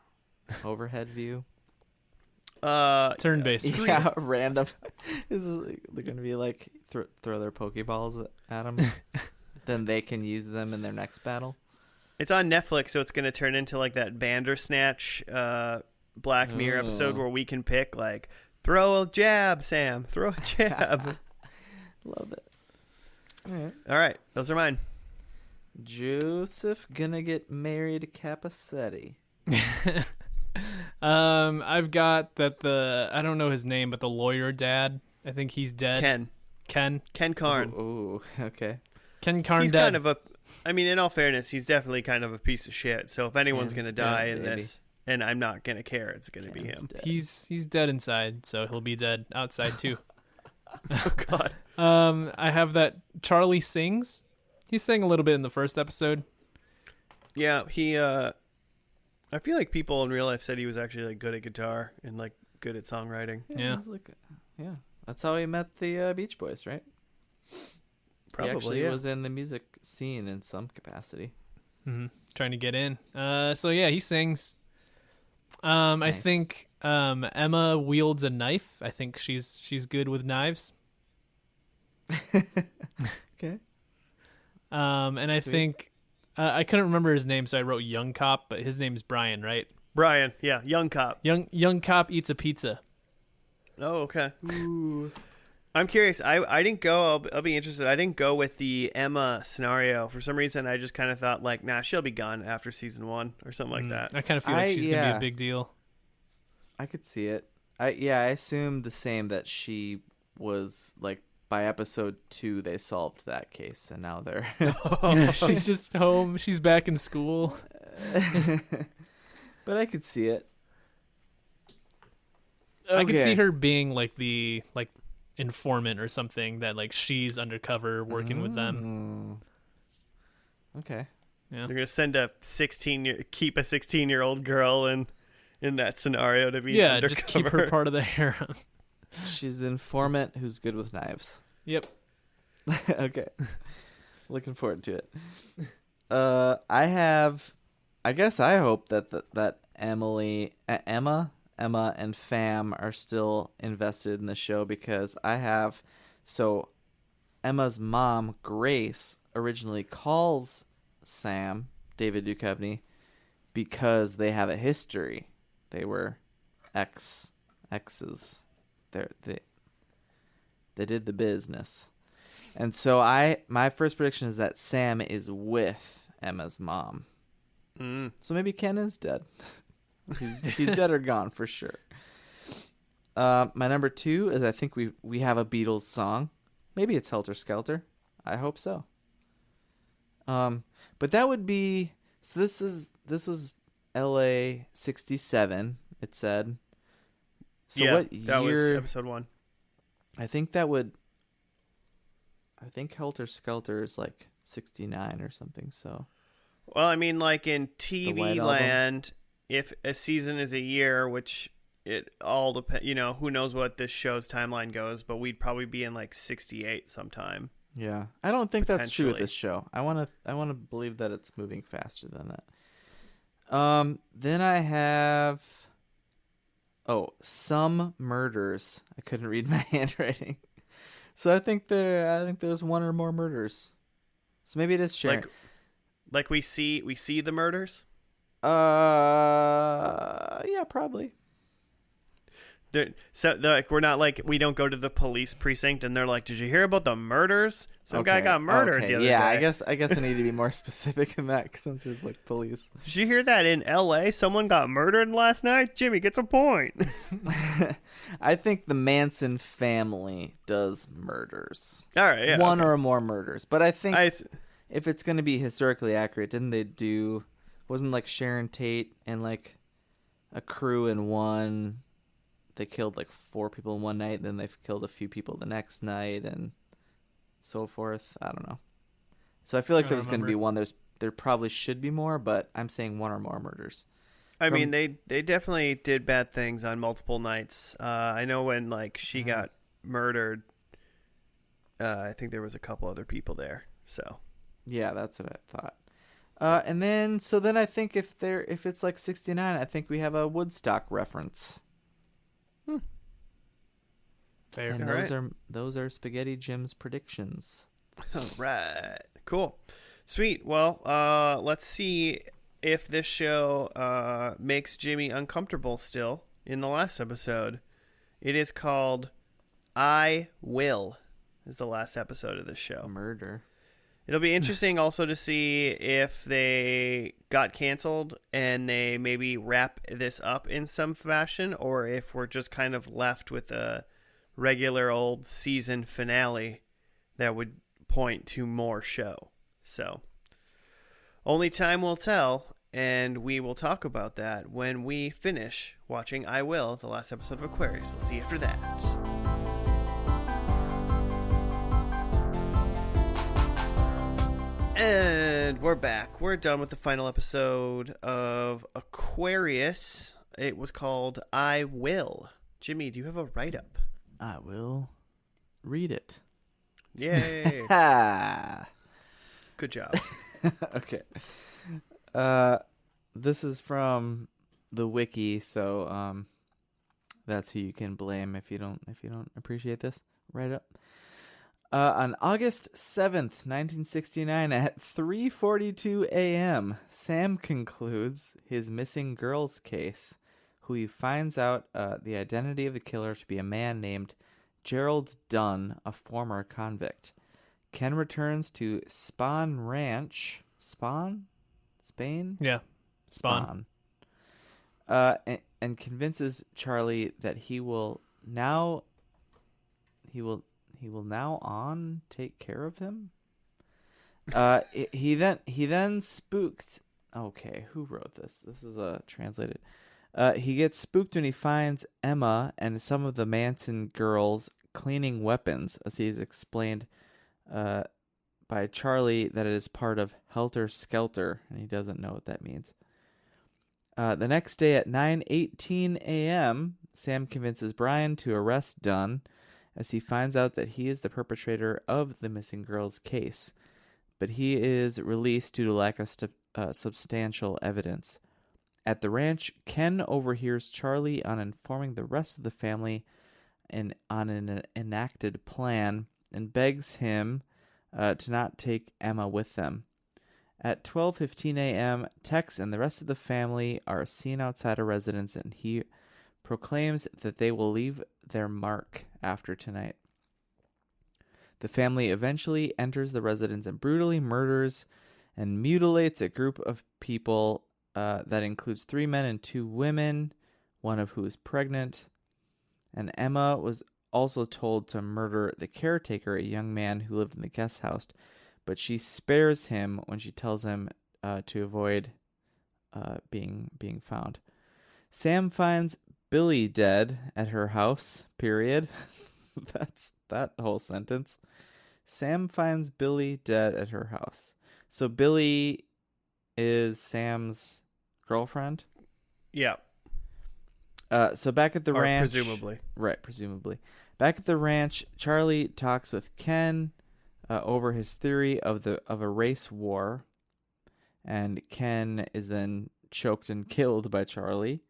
overhead view? Turn based. Yeah, random. They're gonna be like throw their Pokeballs at them, then they can use them in their next battle. It's on Netflix, so it's gonna turn into like that Bandersnatch Black Mirror episode where we can pick like throw a jab, Sam, throw a jab. Love it. All right, those are mine. Joseph gonna get married to Capacetti. I've got that I don't know his name, but the lawyer dad. I think he's dead. Ken Karn. Oh, okay. Ken Karn. He's dead. kind of a. I mean, in all fairness, he's definitely kind of a piece of shit. So if anyone's gonna die in this, and I'm not gonna care, it's gonna be him. Dead. He's dead inside, so he'll be dead outside too. Oh God. I have that Charlie sings. He sang a little bit in the first episode. Yeah, he. I feel like people in real life said he was actually like good at guitar and like good at songwriting. Yeah. That's how he met the Beach Boys, right? Probably. He actually was in the music scene in some capacity. Trying to get in. So yeah, he sings. Nice. I think Emma wields a knife. I think she's good with knives. Okay. And I think I couldn't remember his name, so I wrote Young Cop, but his name's Brian, right? Brian, yeah, young cop. Young Cop eats a pizza. Oh, okay. Ooh. I'm curious. I didn't go. I'll be interested. I didn't go with the Emma scenario for some reason. I just kind of thought like, nah, she'll be gone after season 1 or something like that. I kind of feel like she's gonna be a big deal. I could see it. I assumed the same, that she was like by episode 2 they solved that case, and now they're she's just home. She's back in school. But I could see it. I could see her being like the informant or something, that like she's undercover working with them. Okay. Yeah. They're gonna send a 16-year-old girl in that scenario to be undercover. Just keep her part of the harem. She's the informant who's good with knives. Yep. Okay. Looking forward to it. I hope that Emma and Fam are still invested in the show, because Emma's mom, Grace, originally calls Sam, David Duchovny, because they have a history. They were exes. They did the business. And so my first prediction is that Sam is with Emma's mom. So maybe Ken is dead. He's dead or gone for sure. My number 2 is, I think we have a Beatles song. Maybe it's Helter Skelter. I hope so. But that would be, so this was LA 67, it said. So yeah, what year? That was episode 1. I think Helter Skelter is like 69 or something. So. Well, I mean, like in TV land, if a season is a year, which it all depends, who knows what this show's timeline goes, but we'd probably be in like 68 sometime. Yeah, I don't think that's true with this show. I want to believe that it's moving faster than that. Then I have some murders. I couldn't read my handwriting, so I think there's one or more murders. So maybe it is sharing. Like we see the murders. Yeah, probably. They're like, we're not like, we don't go to the police precinct and they're like, did you hear about the murders? Some guy got murdered the other day. I guess I need to be more specific in that, since there's like police. Did you hear that in LA someone got murdered last night? Jimmy gets a point. I think the Manson family does murders. All right, yeah. One or more murders. But I think if it's going to be historically accurate, wasn't like Sharon Tate and like a crew in one, they killed like 4 people in one night, then they've killed a few people the next night, and so forth. I don't know. So I feel like I there don't was going to be remember. one. There probably should be more, but I'm saying one or more murders. I From- mean, they definitely did bad things on multiple nights. I know when like she got murdered. I think there was a couple other people there. So Yeah, that's what I thought. And then I think if it's like 69, I think we have a Woodstock reference. Fair. And All those are Spaghetti Jim's predictions. all right, cool, sweet. Well, let's see if this show makes Jimmy uncomfortable still. In the last episode, it is called "I Will." Is the last episode of this show. Murder. It'll be interesting also to see if they got canceled and they maybe wrap this up in some fashion, or if we're just kind of left with a regular old season finale that would point to more show. So, only time will tell, and we will talk about that when we finish watching I Will, the last episode of Aquarius. We'll see you after that. And we're back. We're done with the final episode of Aquarius. It was called I Will. Jimmy, do you have a write-up? I will read it. Yay. Ha! Good job. Okay. This is from the wiki, so that's who you can blame if you don't appreciate this. Write up. On August 7th, 1969, at 3:42 a.m., Sam concludes his missing girls case, who he finds out the identity of the killer to be a man named Gerald Dunn, a former convict. Ken returns to Spawn Ranch. Spawn? Spain? Yeah. Spawn. And convinces Charlie that he will now take care of him. He then spooked. Okay, who wrote this? This is translated. He gets spooked when he finds Emma and some of the Manson girls cleaning weapons, as he's explained by Charlie that it is part of Helter Skelter, and he doesn't know what that means. The next day at 9:18 a.m., Sam convinces Brian to arrest Dunn, as he finds out that he is the perpetrator of the missing girls case, but he is released due to lack of substantial evidence. At the ranch, Ken overhears Charlie on informing the rest of the family on an enacted plan and begs him to not take Emma with them. At 12:15 a.m., Tex and the rest of the family are seen outside a residence, and he proclaims that they will leave their mark after tonight. The family eventually enters the residence and brutally murders and mutilates a group of people that includes 3 men and 2 women, one of who is pregnant. And Emma was also told to murder the caretaker, a young man who lived in the guest house, but she spares him when she tells him to avoid being found. Sam finds Billy dead at her house, period. That's that whole sentence. Sam finds Billy dead at her house. So Billy is Sam's girlfriend? Yeah. So back at the ranch... Presumably. Right, presumably. Back at the ranch, Charlie talks with Ken over his theory of a race war. And Ken is then choked and killed by Charlie.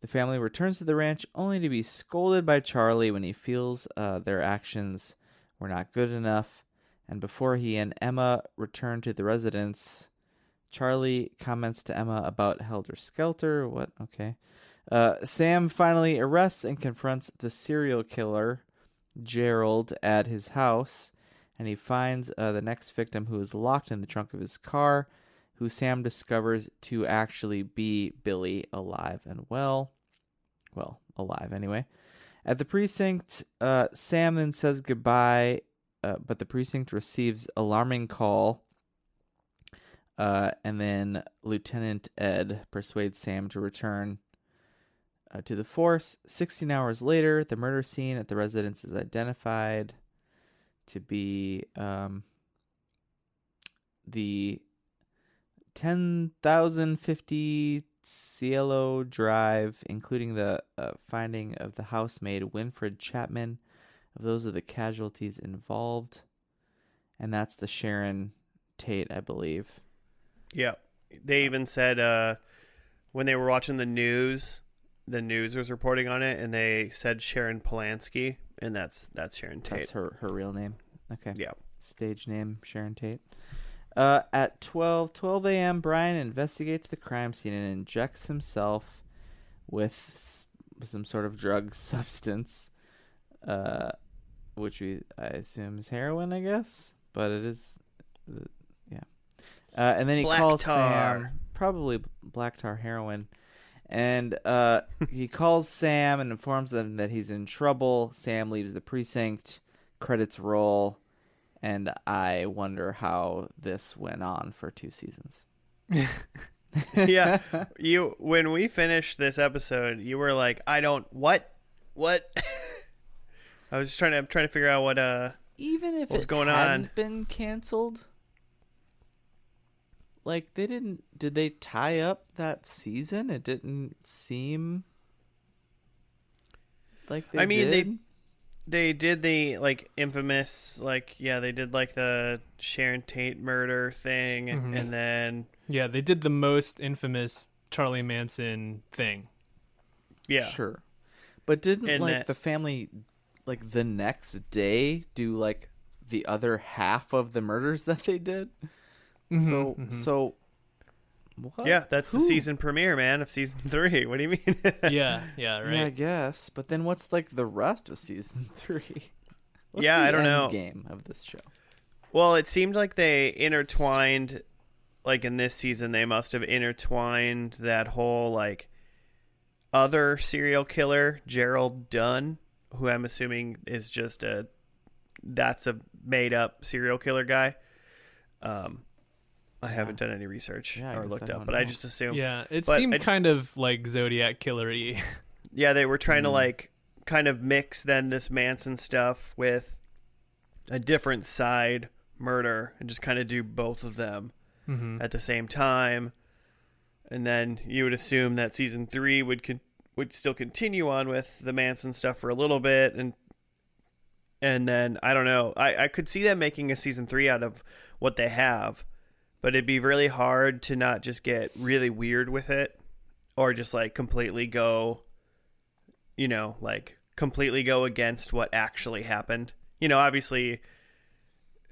The family returns to the ranch only to be scolded by Charlie when he feels their actions were not good enough. And before he and Emma return to the residence, Charlie comments to Emma about Helter Skelter. What? Okay. Sam finally arrests and confronts the serial killer, Gerald, at his house. And he finds the next victim, who is locked in the trunk of his car, who Sam discovers to actually be Billy, alive and well. Well, alive anyway. At the precinct, Sam then says goodbye, but the precinct receives alarming call. And then Lieutenant Ed persuades Sam to return to the force. 16 hours later, the murder scene at the residence is identified to be the 10,050 Cielo Drive, including the finding of the housemaid Winfred Chapman. Those are the casualties involved. And that's the Sharon Tate, I believe. Yeah. They even said when they were watching the news was reporting on it, and they said Sharon Polanski, and that's Sharon Tate. That's her real name. Okay. Yeah. Stage name, Sharon Tate. At 12 a.m., Brian investigates the crime scene and injects himself with some sort of drug substance, which I assume is heroin, I guess. But it is, yeah. And then he calls Sam, probably black tar heroin. And he calls Sam and informs them that he's in trouble. Sam leaves the precinct. Credits roll. And I wonder how this went on for 2 seasons. Yeah. When we finished this episode, you were like, what? I was just trying to figure out what even if what's it going hadn't on. Been canceled. Like did they tie up that season? It didn't seem like they did. They did the infamous they did the Sharon Tate murder thing, and then they did the most infamous Charlie Manson thing. Yeah, sure, but didn't the family the next day do the other half of the murders that they did? So what? Yeah, that's the season premiere, man, of season 3. What do you mean? yeah, right. Yeah, I guess. But then what's the rest of season 3? What's the I don't know. Game of this show. Well, it seemed like they intertwined, in this season, they must have intertwined that whole other serial killer, Gerald Dunn, who I'm assuming is just that's a made up serial killer guy. I haven't done any research or looked up, but I just assume. Yeah, it seemed kind of Zodiac killer-y. Yeah, they were trying to kind of mix then this Manson stuff with a different side murder and just kind of do both of them at the same time. And then you would assume that season 3 would still continue on with the Manson stuff for a little bit, and then I don't know. I could see them making a season 3 out of what they have. But it'd be really hard to not just get really weird with it, or just completely go, completely go against what actually happened. Obviously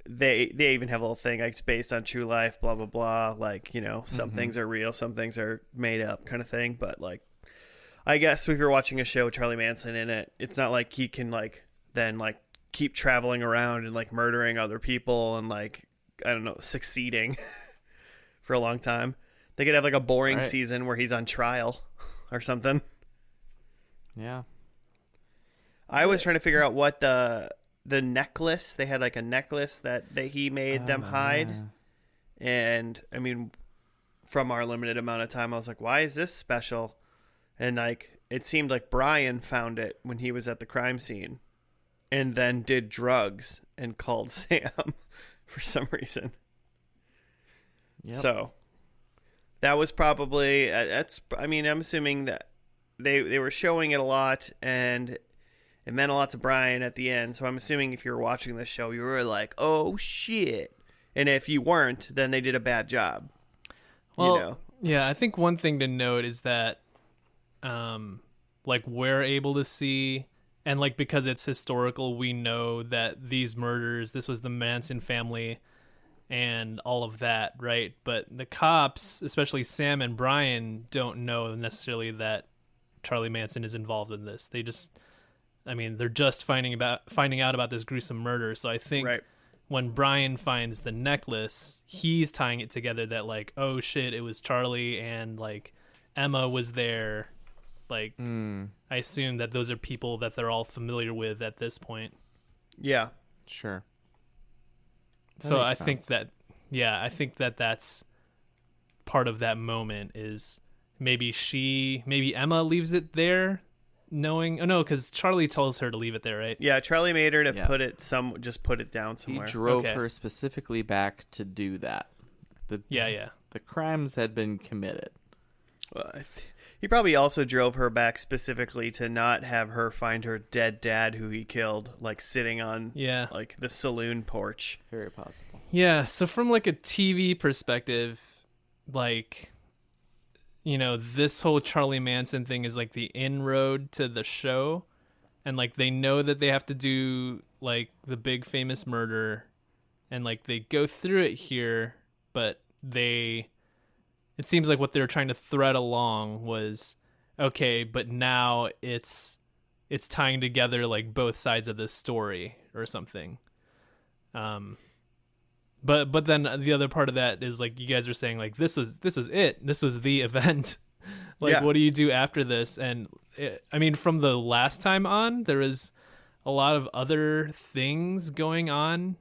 they even have a little thing it's based on true life, blah, blah, blah. Some things are real, some things are made up kind of thing. But I guess if you're watching a show with Charlie Manson in it, it's not like he can then keep traveling around and murdering other people and I don't know, succeeding for a long time. They could have a boring season where he's on trial or something. Yeah. I was trying to figure out what the necklace, they had a necklace that he made them hide. Yeah. And I mean, from our limited amount of time, I was like, why is this special? And it seemed like Brian found it when he was at the crime scene and then did drugs and called Sam for some reason. Yep. So that was probably I'm assuming that they were showing it a lot and it meant a lot to Brian at the end. So I'm assuming if you were watching this show, you were like, oh shit. And if you weren't, then they did a bad job. Well, yeah, I think one thing to note is that we're able to see, and because it's historical, we know that these murders, this was the Manson family and all of that, right? But the cops, especially Sam and Brian, don't know necessarily that Charlie Manson is involved in this. They're just finding out about this gruesome murder. So I think when Brian finds the necklace, he's tying it together that oh shit, it was Charlie and Emma was there. I assume that those are people that they're all familiar with at this point. Yeah, sure. So I think that that's part of that moment is maybe Emma leaves it there knowing. Oh no, because Charlie tells her to leave it there, right? Yeah, Charlie made her to Yeah. put it down He somewhere. drove Okay. her specifically back to do that. Yeah. The crimes had been committed. He probably also drove her back specifically to not have her find her dead dad who he killed, like sitting on Yeah. like the saloon porch. Very possible. Yeah, so from like a TV perspective, like, you know, this whole Charlie Manson thing is like the inroad to the show, and like they know that they have to do like the big famous murder, and like they go through it here, but it seems like what they were trying to thread along was, okay, but now it's tying together like both sides of the story or something. But then the other part of that is like you guys are saying like this was it. This was the event. Like Yeah. what do you do after this? And I mean, from the last time on, there was a lot of other things going on.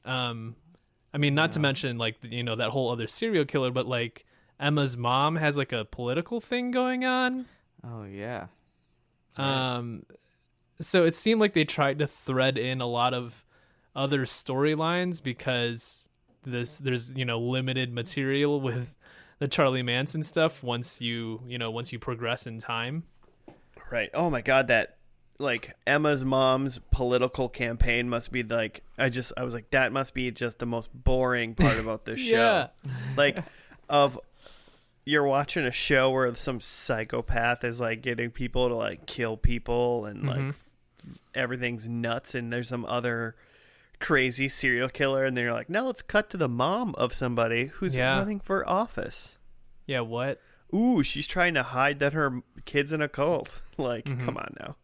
I mean, not to mention like, you know, that whole other serial killer, but like Emma's mom has like a political thing going on. Oh yeah. So it seemed like they tried to thread in a lot of other storylines because there's you know limited material with the Charlie Manson stuff once you progress in time. Right. Oh my God, that like Emma's mom's political campaign must be like I was like that must be just the most boring part about this Yeah. show. Like you're watching a show where some psychopath is like getting people to like kill people and like everything's nuts and there's some other crazy serial killer and then you're like, now let's cut to the mom of somebody who's running for office. Yeah, what? Ooh, she's trying to hide that her kid's in a cult. Like, come on now.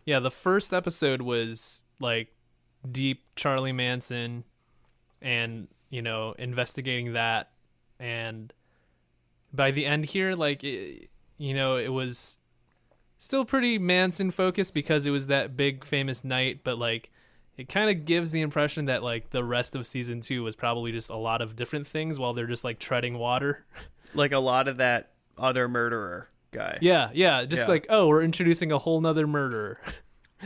Yeah, the first episode was like deep Charlie Manson and, you know, investigating that. And by the end here, like, it was still pretty Manson focused because it was that big famous night. But like, it kind of gives the impression that like the rest of season 2 was probably just a lot of different things while they're just like treading water. Like a lot of that other murderer guy. Yeah. Just like, oh, we're introducing a whole nother murderer.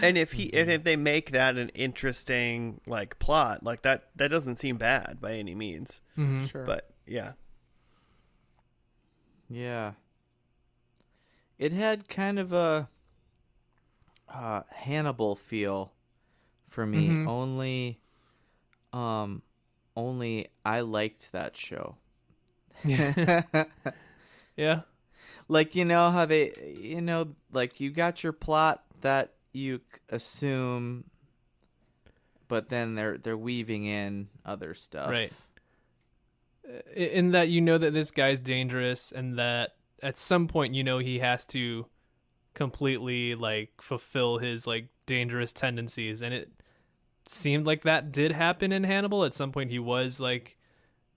And if they make that an interesting like plot, like that doesn't seem bad by any means. Sure. But yeah. Yeah. It had kind of a Hannibal feel for me. Only I liked that show. Yeah. Like, you know how like you got your plot that you assume, but then they're weaving in other stuff. Right. In that you know that this guy's dangerous and that at some point you know he has to completely like fulfill his like dangerous tendencies, and it seemed like that did happen in Hannibal. At some point he was like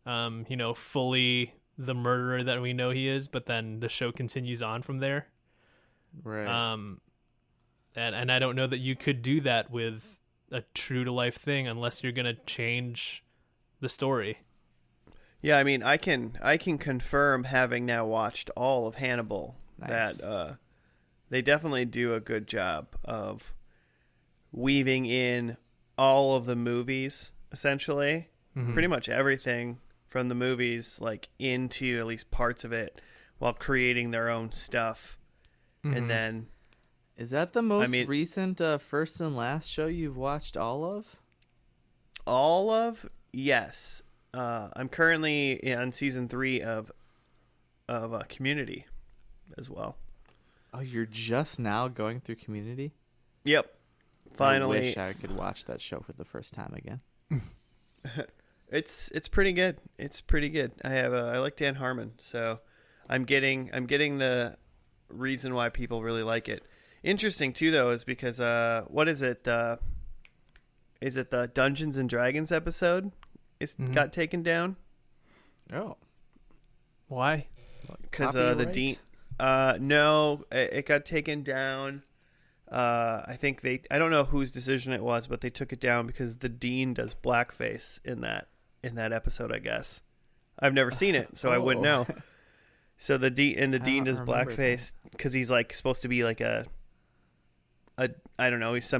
fully the murderer that we know he is, but then the show continues on from there. Right. And I don't know that you could do that with a true to life thing unless you're going to change the story. Yeah, I mean, I can confirm, having now watched all of Hannibal, Nice. that they definitely do a good job of weaving in all of the movies, essentially. Pretty much everything from the movies, like, into at least parts of it, while creating their own stuff. And then... Is that the most recent first and last show you've watched all of? All of? Yes. I'm currently on season 3 of Community as well. Oh, you're just now going through Community? Yep. Finally. I wish I could watch that show for the first time again. It's pretty good. It's pretty good. I like Dan Harmon, so I'm getting the reason why people really like it. Interesting too, though, is because what is it? Is it the Dungeons and Dragons episode? It's got taken down. Oh, why? Because the dean. No, it got taken down. I think I don't know whose decision it was, but they took it down because the dean does blackface in that episode, I guess. I've never seen it, so I wouldn't know. So the dean does blackface because he's like supposed to be like a I don't know, he's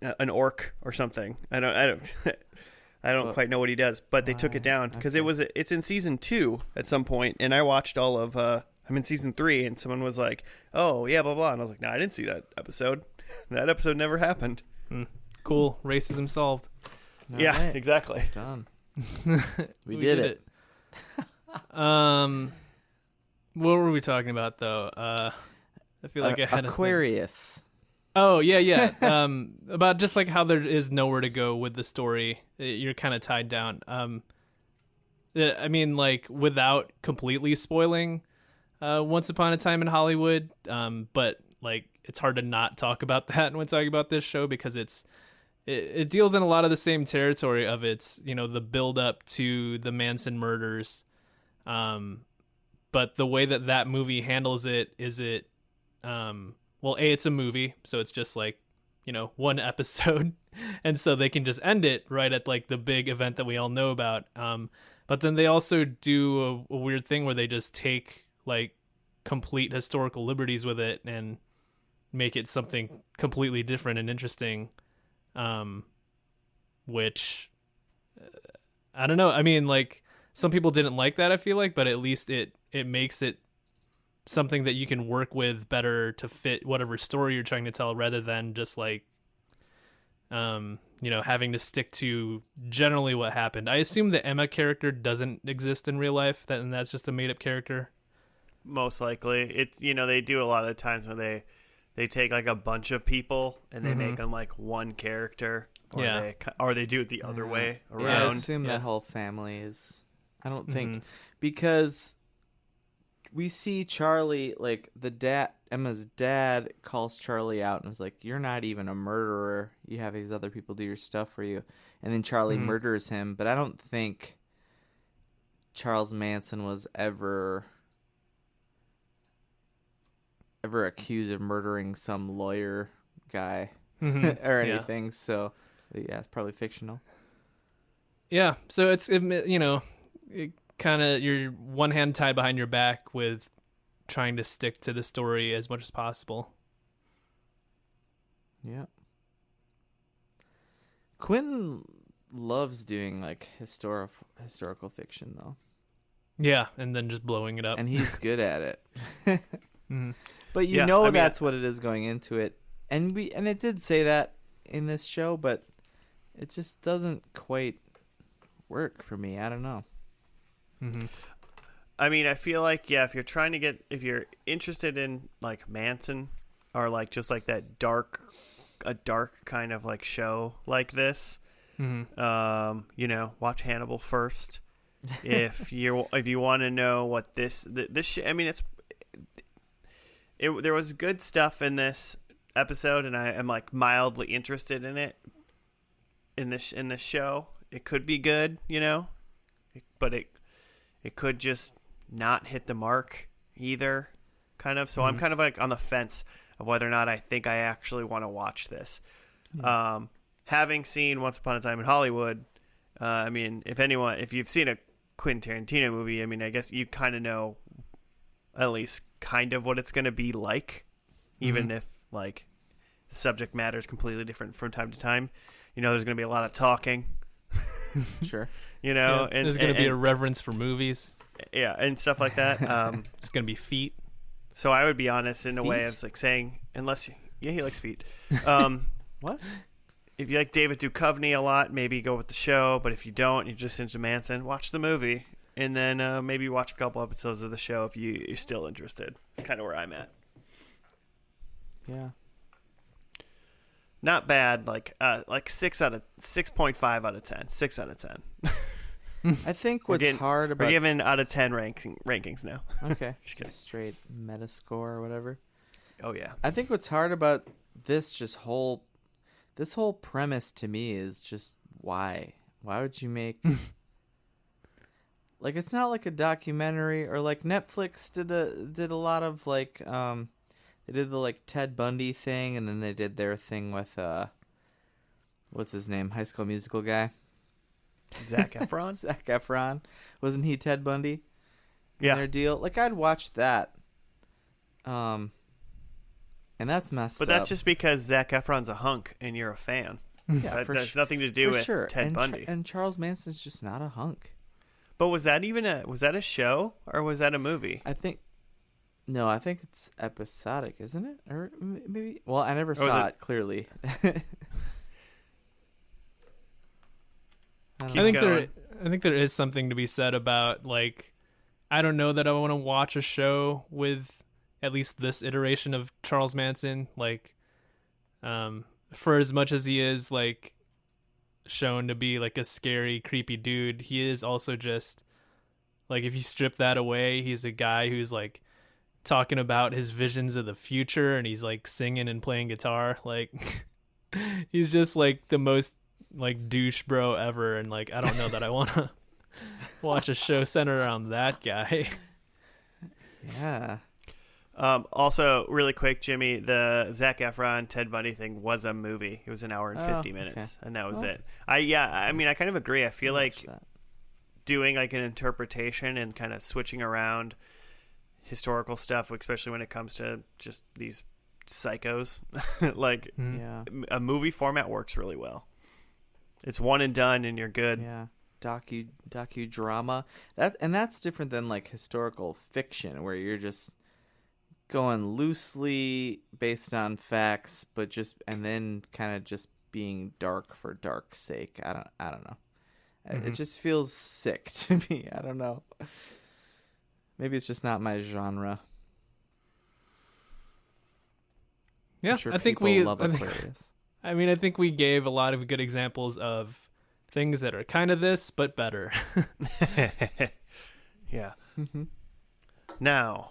an orc or something. I don't quite know what he does, but they took it down because it's in season 2 at some point, and I watched all of I'm in season 3, and someone was like, "Oh yeah, blah blah," and I was like, "No, I didn't see that episode. That episode never happened." Cool, racism solved. All yeah, right. exactly. Done. we did it. What were we talking about though? I feel like I had Aquarius. Oh yeah. About just like how there is nowhere to go with the story. You're kind of tied down. I mean, like without completely spoiling Once Upon a Time in Hollywood, but like it's hard to not talk about that when talking about this show because it deals in a lot of the same territory of its, the build up to the Manson murders. But the way that movie handles it is well, it's a movie, so it's just like, one episode. And so they can just end it right at like the big event that we all know about. But then they also do a weird thing where they just take like complete historical liberties with it and make it something completely different and interesting. Which I don't know. I mean, like some people didn't like that, I feel like, but at least it makes it something that you can work with better to fit whatever story you're trying to tell rather than just like, having to stick to generally what happened. I assume the Emma character doesn't exist in real life, and that's just a made up character. Most likely. It's, they do a lot of times when they take like a bunch of people and they make them like one character, or they do it the other way around. Yeah, I assume that whole family is. I don't think because we see Charlie, like Emma's dad calls Charlie out and is like, "You're not even a murderer. You have these other people do your stuff for you," and then Charlie murders him. But I don't think Charles Manson was ever accused of murdering some lawyer guy or anything. So yeah, it's probably fictional. Yeah, so it kind of, you're one hand tied behind your back with trying to stick to the story as much as possible. Yeah. Quentin loves doing like historical fiction though. Yeah, and then just blowing it up. And he's good at it. But that's what it is going into it. And it did say that in this show, but it just doesn't quite work for me. I don't know. I mean, I feel like, if you're interested in like Manson or like just like a dark kind of like show like this, watch Hannibal first. If you want to know what this I mean, there was good stuff in this episode, and I am like mildly interested in it in this show. It could be good, but it could just not hit the mark either, kind of. So I'm kind of like on the fence of whether or not I think I actually want to watch this. Having seen Once Upon a Time in Hollywood, I mean, if you've seen a Quentin Tarantino movie, I mean, I guess you kind of know at least kind of what it's going to be like, even if like the subject matter is completely different from time to time. There's going to be a lot of talking. Sure. And there's going to be a reverence for movies. Yeah, and stuff like that. It's going to be feet. So I would be honest in a way of like saying, he likes feet. What? If you like David Duchovny a lot, maybe go with the show. But if you don't, you're just into Manson, watch the movie. And then maybe watch a couple episodes of the show if you're still interested. It's kind of where I'm at. Yeah. Not bad. Like 6.5 out of 10. 6 out of 10. I think what's hard about... We're giving out of 10 rankings now. Okay. Just kidding. Straight Metascore or whatever. Oh, yeah. I think what's hard about this whole premise to me is just why? Why would you make... Like, it's not like a documentary, or like Netflix did a lot of like they did the like Ted Bundy thing, and then they did their thing with what's his name, High School Musical guy, Zac Efron. Zac Efron, wasn't he Ted Bundy? Yeah. Their deal, like I'd watch that. And that's messed But up. that's just because Zac Efron's a hunk and you're a fan. Yeah, That has nothing to do with Ted and Bundy. and Charles Manson's just not a hunk. But was that a show or was that a movie? I think it's episodic, isn't it? Or maybe. Well, I never saw it clearly. I think there is something to be said about, like, I don't know that I want to watch a show with at least this iteration of Charles Manson. Like, for as much as he is like shown to be like a scary, creepy dude, he is also just like, if you strip that away, he's a guy who's like talking about his visions of the future, and he's like singing and playing guitar. Like, he's just like the most like douche bro ever, and like I don't know that I want to watch a show centered around that guy. Yeah. Also, really quick, Jimmy, the Zac Efron Ted Bundy thing was a movie. It was an hour and 50 minutes, and that was it. I mean, I kind of agree. I feel like doing like an interpretation and kind of switching around historical stuff, especially when it comes to just these psychos, like a movie format works really well. It's one and done, and you're good. Yeah, docudrama. That's different than like historical fiction, where you're just going loosely based on facts, but and then kind of just being dark for dark's sake. I don't know. It just feels sick to me. I don't know. Maybe it's just not my genre. Yeah, sure I think love Aquarius. I mean, I think we gave a lot of good examples of things that are kind of this, but better. Yeah. Now,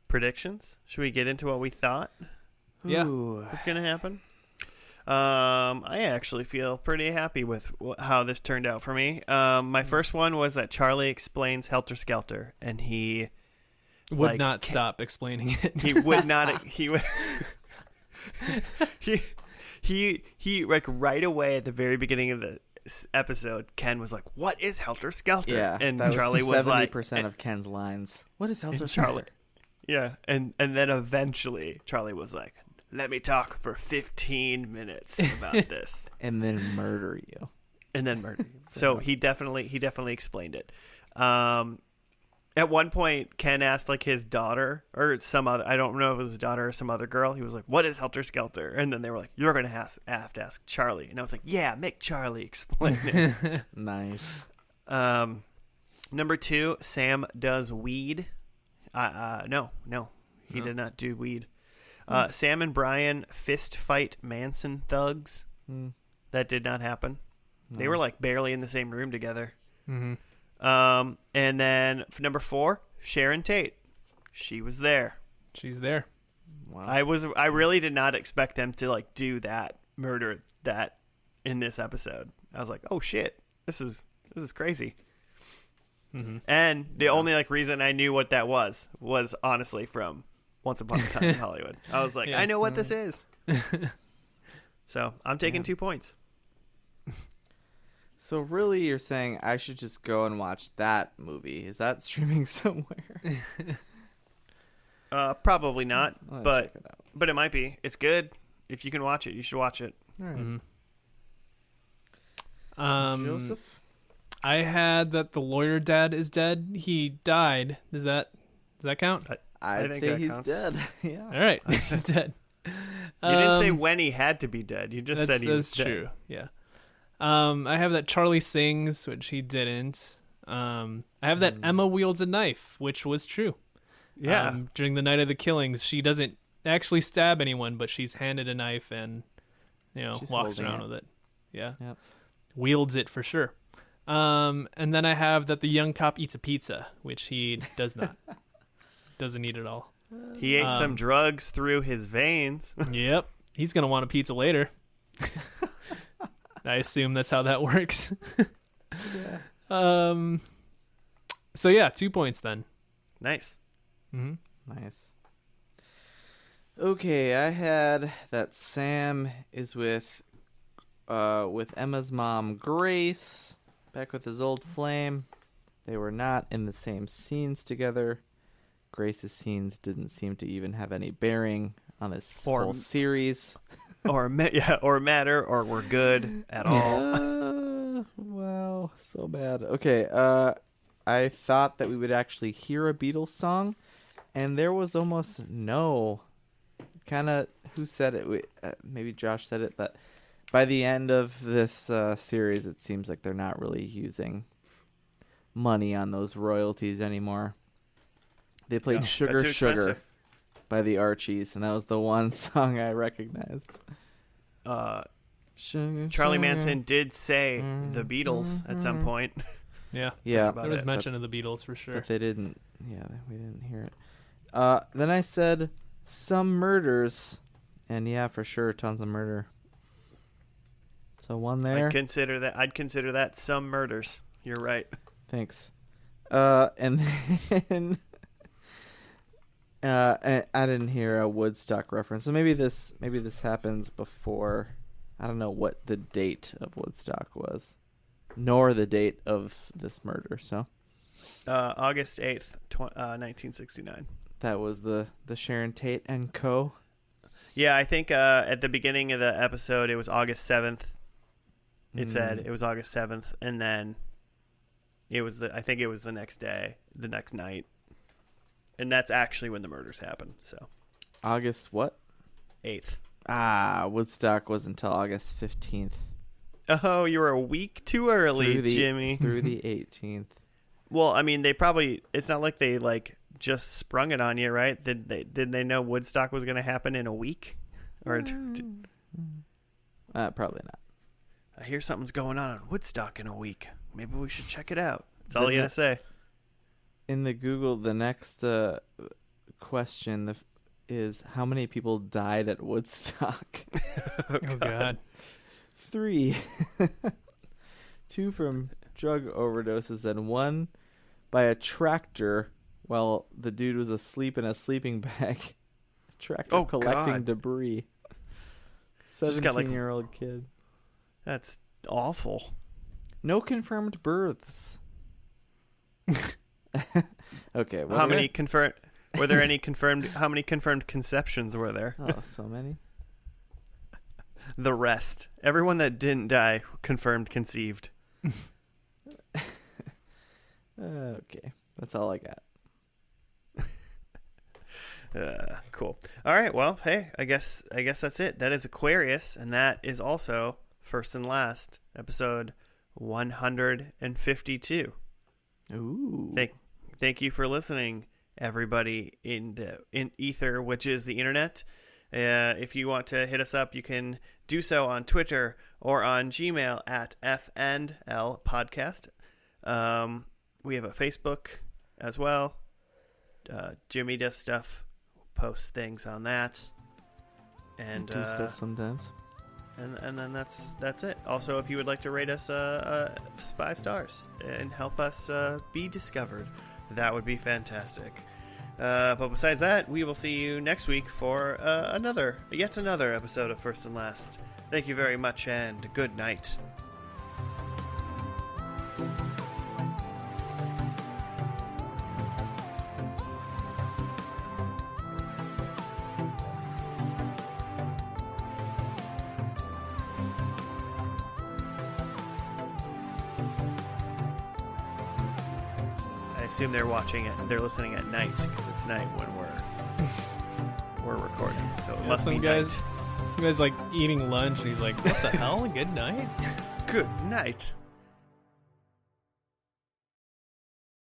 predictions? Should we get into what we thought was going to happen? I actually feel pretty happy with how this turned out for me. My first one was that Charlie explains Helter Skelter, and he would not stop explaining it. He would not. He would. He like right away at the very beginning of the episode, Ken was like, "What is Helter Skelter?" Yeah, and that Charlie was like, 70% of Ken's lines. What is Helter Charlie? Skelter? Yeah, and then eventually Charlie was like, "Let me talk for 15 minutes about this," and then murder you. So he definitely explained it. At one point, Ken asked like his daughter or some other, I don't know if it was his daughter or some other girl. He was like, "What is Helter Skelter?" And then they were like, "You're going to have to ask Charlie." And I was like, "Yeah, make Charlie explain it." Nice. Number 2, Sam does weed. No, he did not do weed. Sam and Brian fist fight Manson thugs. That did not happen. They were like barely in the same room together. Mm-hmm. And then for number 4, Sharon Tate. She was there. She's there. Wow. I really did not expect them to like do that, murder that in this episode. I was like, "Oh shit, this is crazy." Mm-hmm. And the only like reason I knew what that was honestly from Once Upon a Time in Hollywood. I was like, I know what this is. So I'm taking 2 points. So really, you're saying I should just go and watch that movie? Is that streaming somewhere? Probably not, Check it out. but it might be. It's good. If you can watch it, you should watch it. All right. Mm-hmm. Joseph? I had that the lawyer dad is dead. He died. Does that count? I'd think say that he's counts. dead. Yeah. All right, he's dead. You didn't say when he had to be dead. You just said he was that's dead. true. Yeah. I have that Charlie sings, which he didn't. I have that Emma wields a knife, which was true. Yeah. During the night of the killings, she doesn't actually stab anyone, but she's handed a knife and, She's walks holding around it. with it. Yeah. Yep. Wields it for sure. And then I have that the young cop eats a pizza, which he does not. Doesn't eat it all. He ate some drugs through his veins. Yep. He's going to want a pizza later. I assume that's how that works. Yeah. So yeah, 2 points then. Nice. Mm-hmm. Nice. Okay, I had that Sam is with Emma's mom, Grace, back with his old flame. They were not in the same scenes together. Grace's scenes didn't seem to even have any bearing on this Or- whole series. or matter, or were good at all. Wow, so bad. Okay, I thought that we would actually hear a Beatles song, and there was almost no. Kind of, who said it? Maybe Josh said it, that by the end of this series, it seems like they're not really using money on those royalties anymore. They played Yeah, Sugar got too Sugar expensive. by the Archies, and that was the one song I recognized. Sugar, Charlie sugar. Manson did say the Beatles at some point. Yeah. Yeah, about There was it, mention of the Beatles for sure. but they didn't. Yeah, we didn't hear it. Then I said some murders, and yeah, for sure, tons of murder. So one there. I'd consider that some murders. You're right. Thanks. And then I didn't hear a Woodstock reference. So maybe this happens before. I don't know what the date of Woodstock was, nor the date of this murder. So August 8th, 1969. that was the Sharon Tate and Co. Yeah, I think at the beginning of the episode it was August 7th. It said it was August 7th, and then I think it was the next day, the next night. And that's actually when the murders happened. So August what? 8th. Woodstock was until August 15th. Oh, you were a week too early, Jimmy. Through the 18th. Well, I mean, it's not like they just sprung it on you, right? Did they know Woodstock was going to happen in a week? Or Probably not. I hear something's going on in Woodstock in a week. Maybe we should check it out. That's all you got to say. In the Google, the next question is how many people died at Woodstock? Oh, God. 3. 2 from drug overdoses and 1 by a tractor while the dude was asleep in a sleeping bag. Tractor collecting God. debris. Just got, 17-year-old kid. That's awful. No confirmed births. Okay. How many confirmed? Were there any confirmed? How many confirmed conceptions were there? Oh, so many. The rest, everyone that didn't die, confirmed conceived. Okay, that's all I got. Cool. All right. Well, hey, I guess that's it. That is Aquarius, and that is also First and Last, episode 152. Ooh. Thank you for listening, everybody in Ether, which is the internet. If you want to hit us up, you can do so on Twitter or on Gmail at FNL Podcast. We have a Facebook as well. Jimmy does stuff, posts things on that, and do stuff sometimes. And then that's it. Also, if you would like to rate us 5 stars and help us be discovered, that would be fantastic. But besides that, we will see you next week for yet another episode of First and Last. Thank you very much, and good night. I assume they're listening at night because it's night when we're recording. So it must be night. Some guy's like eating lunch and he's like, "What the hell? Good night." Good night.